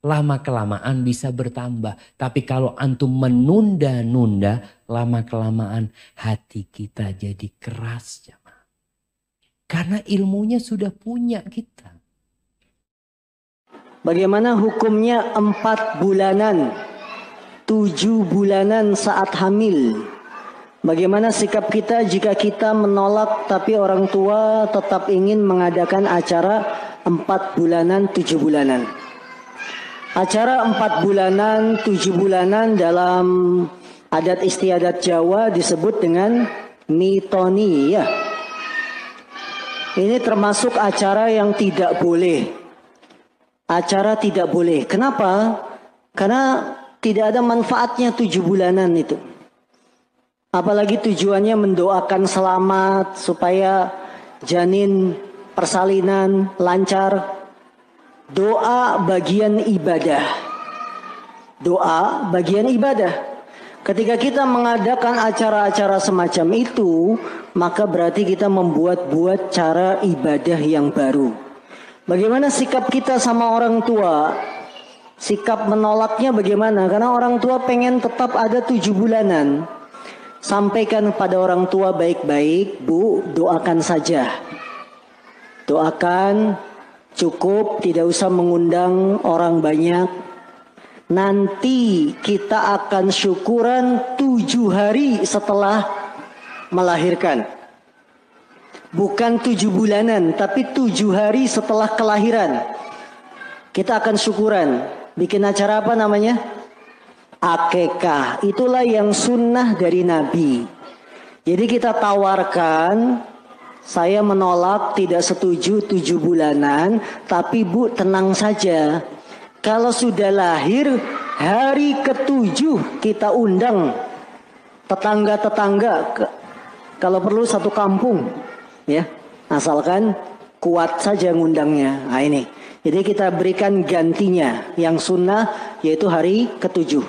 Lama-kelamaan bisa bertambah. Tapi kalau antum menunda-nunda, lama-kelamaan hati kita jadi keras. Jemaah. Karena ilmunya sudah punya kita. Bagaimana hukumnya 4 bulanan, 7 bulanan saat hamil? Bagaimana sikap kita jika kita menolak tapi orang tua tetap ingin mengadakan acara 4 bulanan, 7 bulanan? Acara 4 bulanan, 7 bulanan dalam adat istiadat Jawa disebut dengan mitoni, ya. Ini termasuk acara yang tidak boleh. Acara tidak boleh. Kenapa? Karena tidak ada manfaatnya 7 bulanan itu. Apalagi tujuannya mendoakan selamat supaya janin persalinan lancar. Doa bagian ibadah. Doa bagian ibadah. Ketika kita mengadakan acara-acara semacam itu, maka berarti kita membuat-buat cara ibadah yang baru. Bagaimana sikap kita sama orang tua? Sikap menolaknya bagaimana? Karena orang tua pengen tetap ada 7 bulanan. Sampaikan pada orang tua baik-baik, Bu, doakan saja. Doakan, cukup, tidak usah mengundang orang banyak. Nanti kita akan syukuran 7 hari setelah melahirkan. Bukan 7 bulanan, tapi 7 hari setelah kelahiran. Kita akan syukuran. Bikin acara apa namanya? Akekah. Itulah yang sunnah dari Nabi. Jadi kita tawarkan, saya menolak, tidak setuju 7 bulanan, tapi Bu tenang saja. Kalau sudah lahir, hari ke-7 kita undang tetangga-tetangga, kalau perlu satu kampung. Ya, asalkan kuat saja ngundangnya. Nah ini. Jadi kita berikan gantinya yang sunnah, yaitu hari ke-7.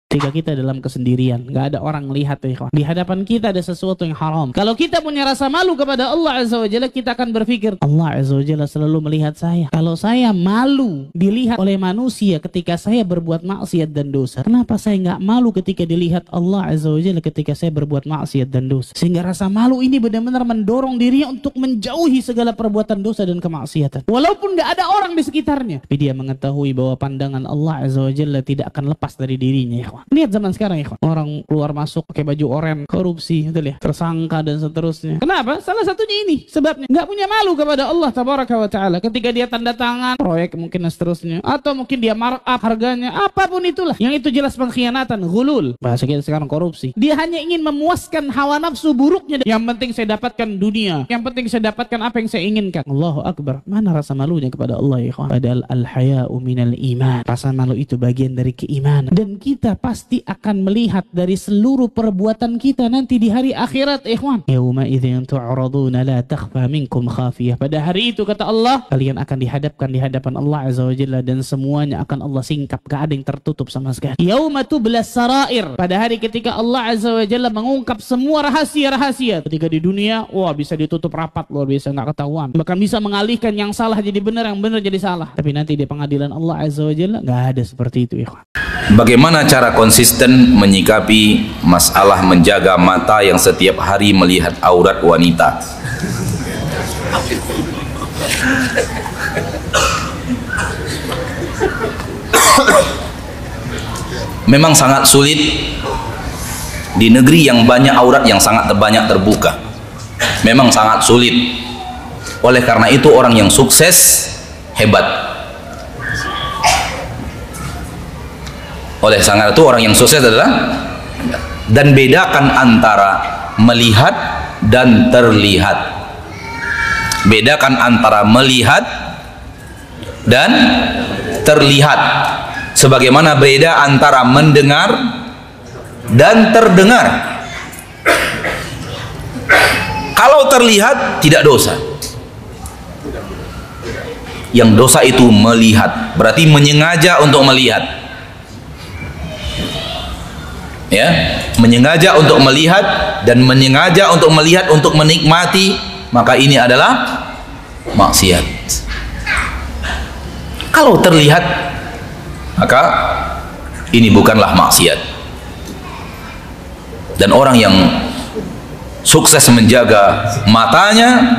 Ketika kita dalam kesendirian, nggak ada orang melihat ya ikhwan. Di hadapan kita ada sesuatu yang haram. Kalau kita punya rasa malu kepada Allah Azza wa Jalla, kita akan berpikir, Allah Azza wa Jalla selalu melihat saya. Kalau saya malu dilihat oleh manusia ketika saya berbuat maksiat dan dosa, kenapa saya nggak malu ketika dilihat Allah Azza wa Jalla ketika saya berbuat maksiat dan dosa? Sehingga rasa malu ini benar-benar mendorong dirinya untuk menjauhi segala perbuatan dosa dan kemaksiatan. Walaupun nggak ada orang di sekitarnya, tapi dia mengetahui bahwa pandangan Allah Azza wa Jalla tidak akan lepas dari dirinya ya. Lihat zaman sekarang ya, orang keluar masuk pakai baju oranye, korupsi, betul ya, tersangka dan seterusnya. Kenapa? Salah satunya ini sebabnya, nggak punya malu kepada Allah Tabaraka wa Taala. Ketika dia tanda tangan proyek mungkin dan seterusnya, atau mungkin dia markup harganya, apapun itulah, yang itu jelas pengkhianatan, ghulul, bahasa kita sekarang korupsi. Dia hanya ingin memuaskan hawa nafsu buruknya. Yang penting saya dapatkan dunia, yang penting saya dapatkan apa yang saya inginkan. Allahu Akbar. Mana rasa malunya kepada Allah ya? Padahal al-haya'u minal iman. Rasa malu itu bagian dari keimanan, dan kita pasti akan melihat dari seluruh perbuatan kita nanti di hari akhirat ikhwan. Yauma idzin tu'raduna la takhfa minkum khafiyah. Pada hari itu kata Allah, kalian akan dihadapkan di hadapan Allah Azza wa Jalla, dan semuanya akan Allah singkap, gak ada yang tertutup sama sekali. Yauma tublas sarair. Pada hari ketika Allah Azza wa Jalla mengungkap semua rahasia-rahasia. Ketika di dunia, wah bisa ditutup rapat, luar biasa, gak ketahuan. Bahkan bisa mengalihkan yang salah jadi benar, yang benar jadi salah. Tapi nanti di pengadilan Allah Azza wa Jalla gak ada seperti itu ikhwan. Bagaimana cara konsisten menyikapi masalah menjaga mata yang setiap hari melihat aurat wanita? Memang sangat sulit di negeri yang banyak aurat yang sangat banyak terbuka. Memang sangat sulit. Oleh karena itu orang yang sukses hebat. Oleh sangat itu orang yang sukses adalah, dan bedakan antara melihat dan terlihat. Bedakan antara melihat dan terlihat. Sebagaimana beda antara mendengar dan terdengar. Kalau terlihat tidak dosa. Yang dosa itu melihat, berarti menyengaja untuk melihat. Ya, menyengaja untuk melihat dan menyengaja untuk melihat untuk menikmati, maka ini adalah maksiat. Kalau terlihat, maka ini bukanlah maksiat. Dan orang yang sukses menjaga matanya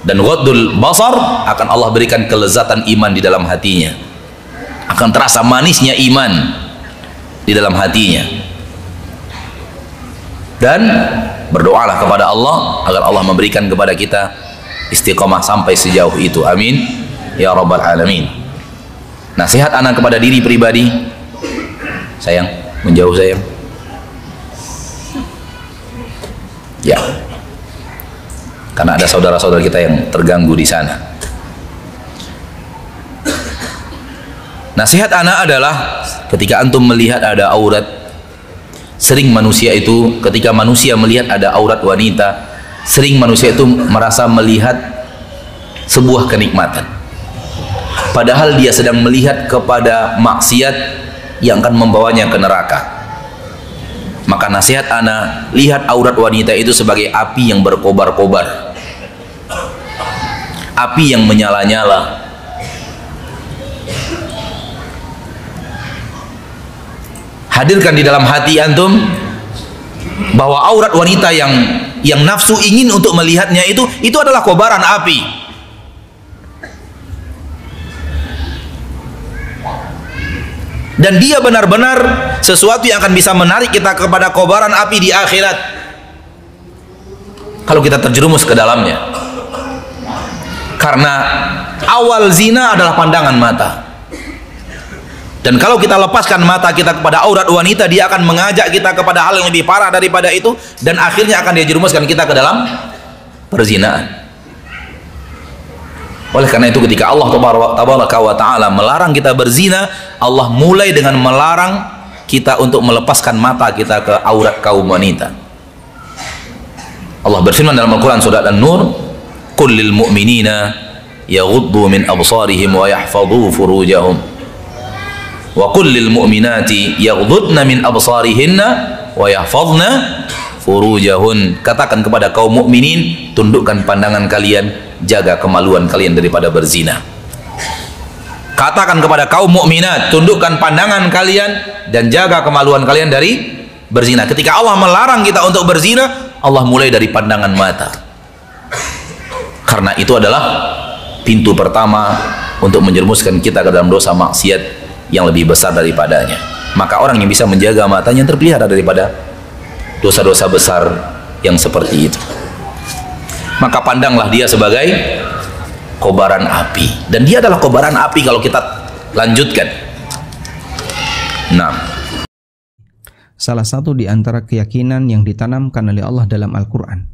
dan ghaddul basar, akan Allah berikan kelezatan iman di dalam hatinya, akan terasa manisnya iman di dalam hatinya. Dan berdoalah kepada Allah agar Allah memberikan kepada kita istiqomah sampai sejauh itu. Amin ya rabbal alamin. Nasihat anak kepada diri pribadi, sayang, menjauh sayang. Ya, karena ada saudara-saudara kita yang terganggu di sana. Nasihat anak adalah, ketika antum melihat ada aurat, sering manusia itu, ketika manusia melihat ada aurat wanita, sering manusia itu merasa melihat sebuah kenikmatan, padahal dia sedang melihat kepada maksiat yang akan membawanya ke neraka. Maka nasihat ana, lihat aurat wanita itu sebagai api yang berkobar-kobar, api yang menyala-nyala. Hadirkan di dalam hati antum bahwa aurat wanita yang nafsu ingin untuk melihatnya itu adalah kobaran api. Dan dia benar-benar sesuatu yang akan bisa menarik kita kepada kobaran api di akhirat kalau kita terjerumus ke dalamnya. Karena awal zina adalah pandangan mata. Dan kalau kita lepaskan mata kita kepada aurat wanita, dia akan mengajak kita kepada hal yang lebih parah daripada itu, dan akhirnya akan dia jerumuskan kita ke dalam perzinaan. Oleh karena itu ketika Allah Tabaraka wa Ta'ala melarang kita berzina, Allah mulai dengan melarang kita untuk melepaskan mata kita ke aurat kaum wanita. Allah berfirman dalam Al-Quran surat An-Nur, "Qul lil mu'minina yaghuddu min absarihim wa yahfadhu furujahum." Wa qul lil mu'minati yaghdudna min absarihinna wa yahfazna furujahun. Katakan kepada kaum mukminin, tundukkan pandangan kalian, jaga kemaluan kalian daripada berzina. Katakan kepada kaum mukminat, tundukkan pandangan kalian dan jaga kemaluan kalian dari berzina. Ketika Allah melarang kita untuk berzina, Allah mulai dari pandangan mata. Karena itu adalah pintu pertama untuk menjerumuskan kita ke dalam dosa maksiat yang lebih besar daripadanya. Maka orang yang bisa menjaga matanya terpelihara daripada dosa-dosa besar yang seperti itu. Maka pandanglah dia sebagai kobaran api, dan dia adalah kobaran api kalau kita lanjutkan. Nah, salah satu di antara keyakinan yang ditanamkan oleh Allah dalam Al-Quran,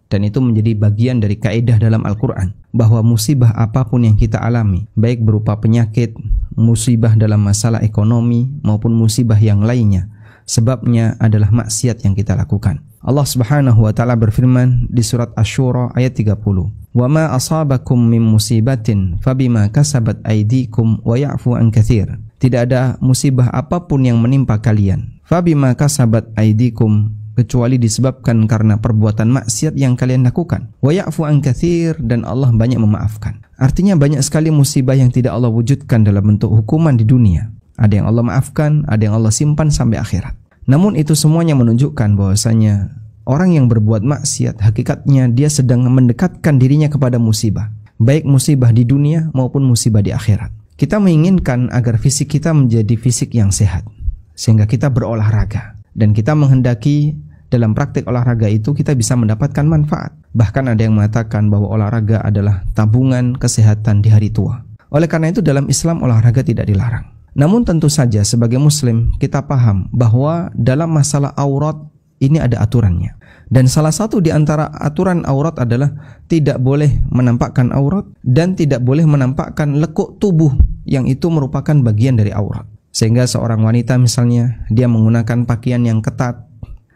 dan itu menjadi bagian dari kaidah dalam Al-Quran, bahwa musibah apapun yang kita alami, baik berupa penyakit, musibah dalam masalah ekonomi, maupun musibah yang lainnya, sebabnya adalah maksiat yang kita lakukan. Allah Subhanahu wa taala berfirman di surat Asy-Syura ayat 30, "Wa ma asabakum min musibatin fabima kasabat aydikum wa ya'fu an katsir." Tidak ada musibah apapun yang menimpa kalian, fabima kasabat aydikum, kecuali disebabkan karena perbuatan maksiat yang kalian lakukan, wa ya'fu an katsir, dan Allah banyak memaafkan. Artinya banyak sekali musibah yang tidak Allah wujudkan dalam bentuk hukuman di dunia. Ada yang Allah maafkan, ada yang Allah simpan sampai akhirat. Namun itu semuanya menunjukkan bahwasanya orang yang berbuat maksiat hakikatnya dia sedang mendekatkan dirinya kepada musibah, baik musibah di dunia maupun musibah di akhirat. Kita menginginkan agar fisik kita menjadi fisik yang sehat, sehingga kita berolahraga, dan kita menghendaki dalam praktik olahraga itu kita bisa mendapatkan manfaat. Bahkan ada yang mengatakan bahwa olahraga adalah tabungan kesehatan di hari tua. Oleh karena itu dalam Islam olahraga tidak dilarang. Namun tentu saja sebagai muslim kita paham bahwa dalam masalah aurat ini ada aturannya. Dan salah satu di antara aturan aurat adalah tidak boleh menampakkan aurat dan tidak boleh menampakkan lekuk tubuh yang itu merupakan bagian dari aurat. Sehingga seorang wanita misalnya dia menggunakan pakaian yang ketat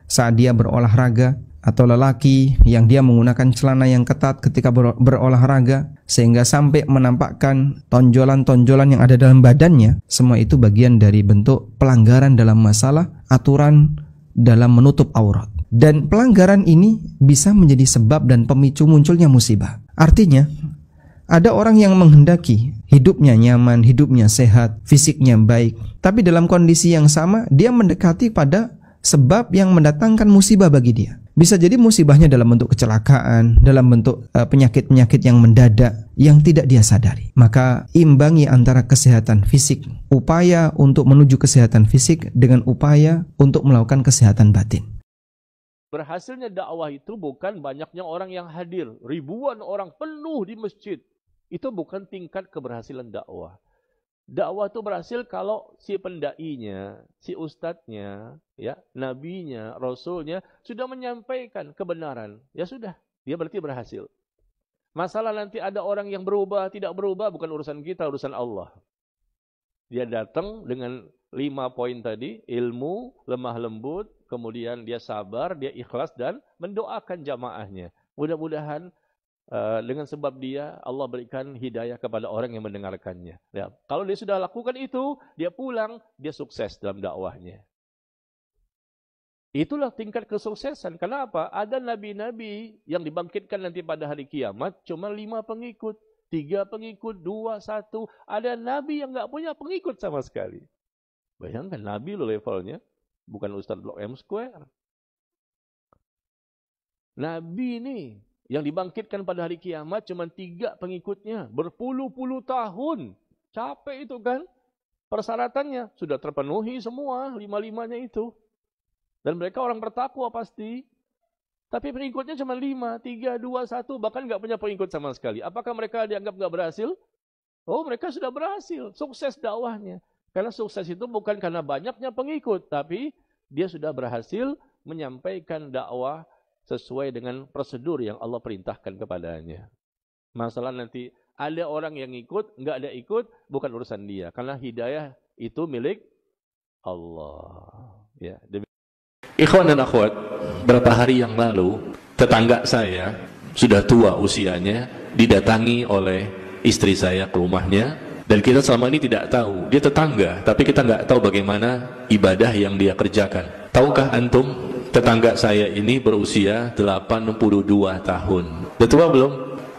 saat dia berolahraga, atau lelaki yang dia menggunakan celana yang ketat ketika berolahraga sehingga sampai menampakkan tonjolan-tonjolan yang ada dalam badannya, semua itu bagian dari bentuk pelanggaran dalam masalah aturan dalam menutup aurat. Dan pelanggaran ini bisa menjadi sebab dan pemicu munculnya musibah. Artinya ada orang yang menghendaki hidupnya nyaman, hidupnya sehat, fisiknya baik, tapi dalam kondisi yang sama dia mendekati pada sebab yang mendatangkan musibah bagi dia. Bisa jadi musibahnya dalam bentuk kecelakaan, dalam bentuk penyakit-penyakit yang mendadak yang tidak dia sadari. Maka imbangi antara kesehatan fisik, upaya untuk menuju kesehatan fisik dengan upaya untuk melakukan kesehatan batin. Berhasilnya dakwah itu bukan banyaknya orang yang hadir, ribuan orang penuh di masjid. Itu bukan tingkat keberhasilan dakwah. Dakwah itu berhasil kalau si pendainya, si ustadznya, ya, nabinya, rasulnya sudah menyampaikan kebenaran. Ya sudah, dia berarti berhasil. Masalah nanti ada orang yang berubah, tidak berubah, bukan urusan kita, urusan Allah. Dia datang dengan 5 poin tadi, ilmu, lemah lembut, kemudian dia sabar, dia ikhlas dan mendoakan jamaahnya. Mudah-mudahan dengan sebab dia, Allah berikan hidayah kepada orang yang mendengarkannya. Ya, kalau dia sudah lakukan itu, dia pulang, dia sukses dalam dakwahnya. Itulah tingkat kesuksesan. Kenapa? Ada nabi-nabi yang dibangkitkan nanti pada hari kiamat, cuma 5 pengikut, 3 pengikut, 2, 1. Ada nabi yang nggak punya pengikut sama sekali. Bayangkan, nabi lo levelnya, bukan Ustadz Blok M Square. Nabi ini yang dibangkitkan pada hari kiamat cuma 3 pengikutnya, berpuluh-puluh tahun. Capek itu kan? Persyaratannya sudah terpenuhi semua, 5-5-nya itu. Dan mereka orang bertakwa pasti. Tapi pengikutnya cuma 5, 3, 2, 1, bahkan nggak punya pengikut sama sekali. Apakah mereka dianggap nggak berhasil? Oh, mereka sudah berhasil, sukses dakwahnya. Karena sukses itu bukan karena banyaknya pengikut, tapi dia sudah berhasil menyampaikan dakwah sesuai dengan prosedur yang Allah perintahkan kepadanya. Masalah nanti ada orang yang ikut, nggak ada ikut, bukan urusan dia. Karena hidayah itu milik Allah. Ya. Ikhwan dan akhwat, berapa hari yang lalu tetangga saya sudah tua usianya didatangi oleh istri saya ke rumahnya Dan kita selama ini tidak tahu, dia tetangga, tapi kita nggak tahu bagaimana ibadah yang dia kerjakan. Tahukah antum, tetangga saya ini berusia 82 tahun. Udah tua belum?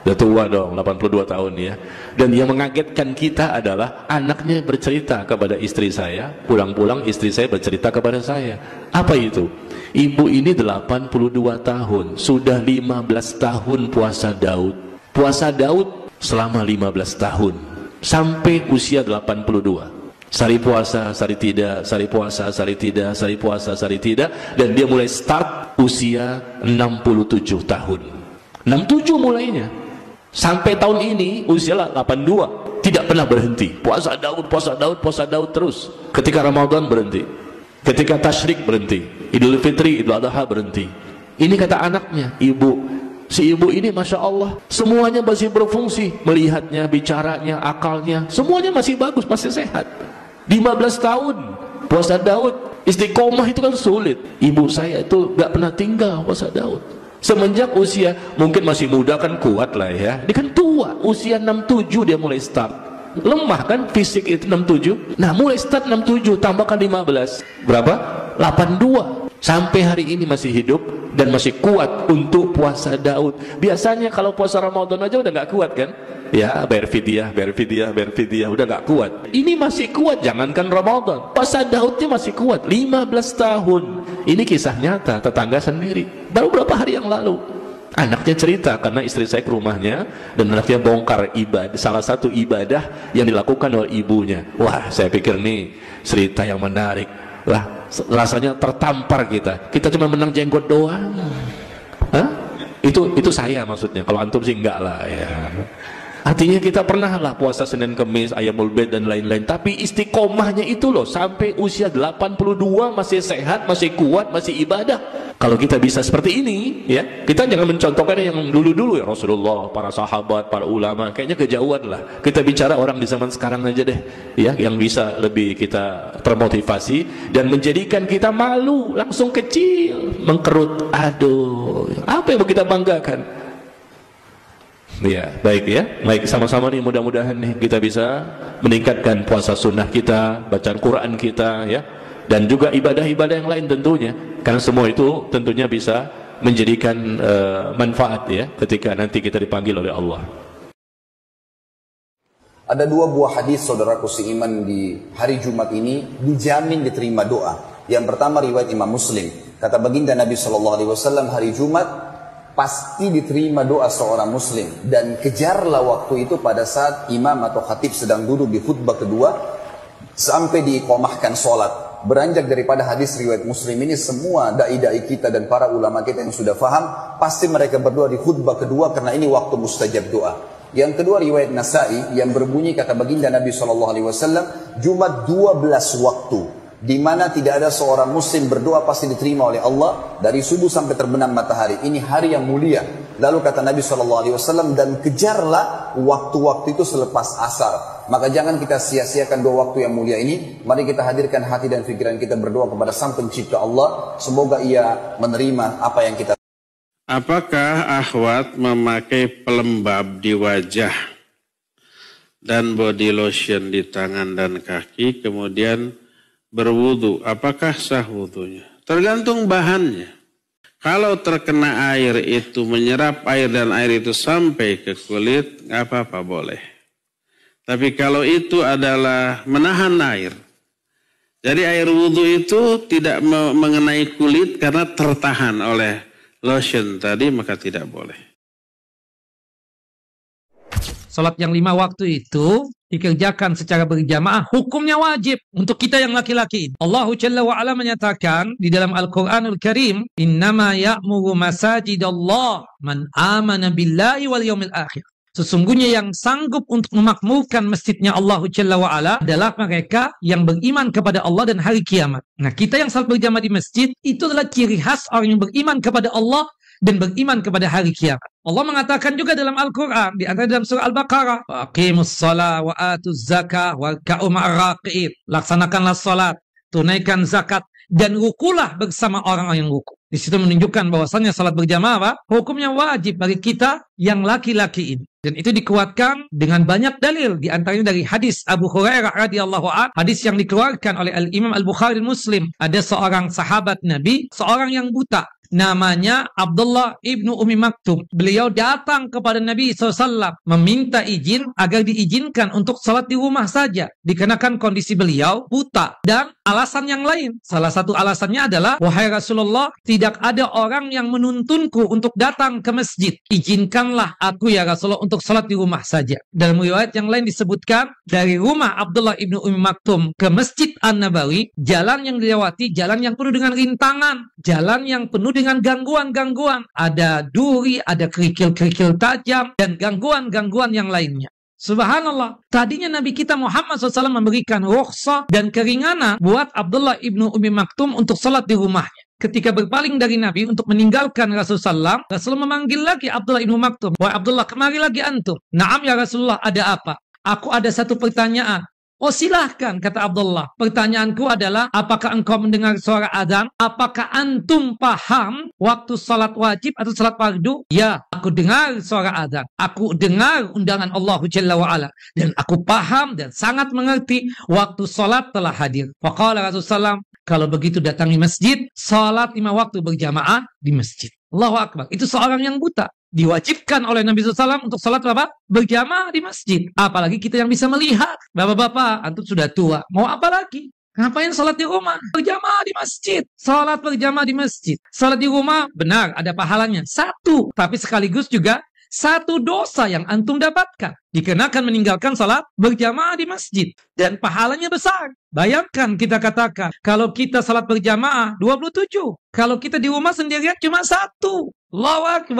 Udah tua dong, 82 tahun ya. Dan yang mengagetkan kita adalah anaknya bercerita kepada istri saya, pulang-pulang istri saya bercerita kepada saya. Apa itu? Ibu ini 82 tahun, sudah 15 tahun puasa Daud. Puasa Daud selama 15 tahun. Sampai usia 82. Sehari puasa, sehari tidak, sehari puasa, sehari tidak, sehari puasa, sehari tidak. Dan dia mulai start usia 67 tahun. 67 mulainya. Sampai tahun ini usia 82. Tidak pernah berhenti. Puasa Daud, puasa Daud, puasa Daud terus. Ketika Ramadan berhenti. Ketika Tasyrik berhenti. Idul Fitri, Idul Adha berhenti. Ini kata anaknya, ibu. Si ibu ini Masya Allah, semuanya masih berfungsi. Melihatnya, bicaranya, akalnya, semuanya masih bagus, masih sehat. 15 tahun puasa Daud. Istiqomah itu kan sulit. Ibu saya itu gak pernah tinggal puasa Daud. Semenjak usia, mungkin masih muda kan kuat lah ya. Dia kan tua, usia 67 dia mulai start. Lemah kan fisik itu 67. Nah mulai start 67, tambahkan 15. Berapa? 82. Sampai hari ini masih hidup dan masih kuat untuk puasa Daud. Biasanya kalau puasa Ramadan aja udah gak kuat kan? Ya bayar fidyah, udah gak kuat. Ini masih kuat, jangankan Ramadan. Puasa Daudnya masih kuat, 15 tahun. Ini kisah nyata, tetangga sendiri. Baru berapa hari yang lalu anaknya cerita, karena istri saya ke rumahnya dan anaknya bongkar ibadah, salah satu ibadah yang dilakukan oleh ibunya. Wah, saya pikir nih cerita yang menarik. Wah, rasanya tertampar kita cuma menang jenggot doang. Hah? Itu saya maksudnya. Kalau antum sih enggak lah ya. Artinya kita pernah lah puasa Senin Kemis, Ayamul Bid dan lain-lain, tapi istiqomahnya itu loh sampai usia 82 masih sehat, masih kuat, masih ibadah. Kalau kita bisa seperti ini ya, kita jangan mencontohkan yang dulu-dulu ya, Rasulullah, para sahabat, para ulama, kayaknya kejauhan lah. Kita bicara orang di zaman sekarang aja deh ya, yang bisa lebih kita termotivasi dan menjadikan kita malu, langsung kecil, mengkerut. Aduh, apa yang mau kita banggakan? Ya, baik ya. Baik, sama-sama nih mudah-mudahan nih kita bisa meningkatkan puasa sunnah kita, bacaan Quran kita ya. Dan juga ibadah-ibadah yang lain tentunya. Karena semua itu tentunya bisa menjadikan manfaat ya ketika nanti kita dipanggil oleh Allah. Ada dua buah hadis saudaraku seiman di hari Jumat ini dijamin diterima doa. Yang pertama riwayat Imam Muslim. Kata baginda Nabi SAW, hari Jumat pasti diterima doa seorang muslim, dan kejarlah waktu itu pada saat imam atau khatib sedang duduk di khutbah kedua sampai diiqamahkan sholat. Beranjak daripada hadis riwayat Muslim ini, semua dai-dai kita dan para ulama kita yang sudah faham pasti mereka berdoa di khutbah kedua karena ini waktu mustajab doa. Yang kedua riwayat Nasai yang berbunyi kata baginda Nabi SAW, Jumat 12 waktu di mana tidak ada seorang muslim berdoa pasti diterima oleh Allah dari subuh sampai terbenam matahari. Ini hari yang mulia. Lalu kata Nabi SAW, dan kejarlah waktu-waktu itu selepas asar. Maka jangan kita sia-siakan dua waktu yang mulia ini. Mari kita hadirkan hati dan pikiran kita berdoa kepada Sang Pencipta Allah. Semoga Ia menerima apa yang kita. Apakah akhwat memakai pelembab di wajah dan body lotion di tangan dan kaki, kemudian berwudu, apakah sah wudunya? Tergantung bahannya. Kalau terkena air itu menyerap air dan air itu sampai ke kulit, nggak apa-apa, boleh. Tapi kalau itu adalah menahan air, jadi air wudu itu tidak mengenai kulit karena tertahan oleh lotion tadi, maka tidak boleh. Salat yang 5 waktu itu dikerjakan secara berjamaah, hukumnya wajib untuk kita yang laki-laki. Allah Jalla wa Ala menyatakan di dalam Al-Quranul Karim, Innama ya'muru masajidallah man amana billahi wal yawmil akhir. Sesungguhnya yang sanggup untuk memakmurkan masjidnya Allah Jalla wa Ala adalah mereka yang beriman kepada Allah dan hari kiamat. Nah, kita yang salat berjamaah di masjid, itu adalah ciri khas orang yang beriman kepada Allah dan beriman kepada hari kiamat. Allah mengatakan juga dalam Al-Quran, di antara dalam surah Al-Baqarah, Aqimus shalah wa atuz zakah wa ka'u ma'ar raqiib. Laksanakanlah salat tunaikan zakat, dan rukulah bersama orang yang ruku. Di situ menunjukkan bahwasannya salat berjamaah apa? Hukumnya wajib bagi kita yang laki-laki ini. Dan itu dikuatkan dengan banyak dalil, di antaranya dari hadis Abu Hurairah radhiyallahu anhu, hadis yang dikeluarkan oleh Al-Imam Al-Bukhari Muslim. Ada seorang sahabat Nabi, seorang yang buta, namanya Abdullah ibnu Ummi Maktum. Beliau datang kepada Nabi SAW meminta izin agar diizinkan untuk salat di rumah saja, dikarenakan kondisi beliau buta dan alasan yang lain. Salah satu alasannya adalah, wahai Rasulullah, tidak ada orang yang menuntunku untuk datang ke masjid. Izinkanlah aku ya Rasulullah untuk salat di rumah saja. Dalam riwayat yang lain disebutkan, dari rumah Abdullah ibnu Ummi Maktum ke Masjid An-Nabawi, jalan yang dilewati jalan yang penuh dengan rintangan, jalan yang penuh dengan gangguan-gangguan. Ada duri, ada kerikil-kerikil tajam, dan gangguan-gangguan yang lainnya. Subhanallah, tadinya Nabi kita Muhammad SAW memberikan rukhsah dan keringanan buat Abdullah ibnu Ummi Maktum untuk salat di rumahnya. Ketika berpaling dari Nabi untuk meninggalkan Rasulullah, Rasulullah memanggil lagi Abdullah ibnu Maktum. Wahai Abdullah, kemari lagi antum. Naam ya Rasulullah, ada apa? Aku ada satu pertanyaan. Oh silahkan, kata Abdullah. Pertanyaanku adalah, apakah engkau mendengar suara adzan? Apakah antum paham waktu salat wajib atau salat fardu? Ya, aku dengar suara adzan. Aku dengar undangan Allah Jalla wa'ala. Dan aku paham dan sangat mengerti waktu salat telah hadir. Faqala Rasulullah, kalau begitu datangi masjid, salat 5 waktu berjamaah di masjid. Allahu Akbar. Itu seorang yang buta. Diwajibkan oleh Nabi SAW untuk salat apa? Berjamaah di masjid. Apalagi kita yang bisa melihat. Bapak-bapak, antum sudah tua. Mau apa lagi? Ngapain salat di rumah? Berjamaah di masjid. Salat berjamaah di masjid. Salat di rumah, benar, ada pahalanya. 1. Tapi sekaligus juga 1 dosa yang antum dapatkan. Dikenakan meninggalkan salat berjamaah di masjid. Dan pahalanya besar. Bayangkan kita katakan, kalau kita salat berjamaah 27. Kalau kita di rumah sendirian cuma 1. Allahu Akbar.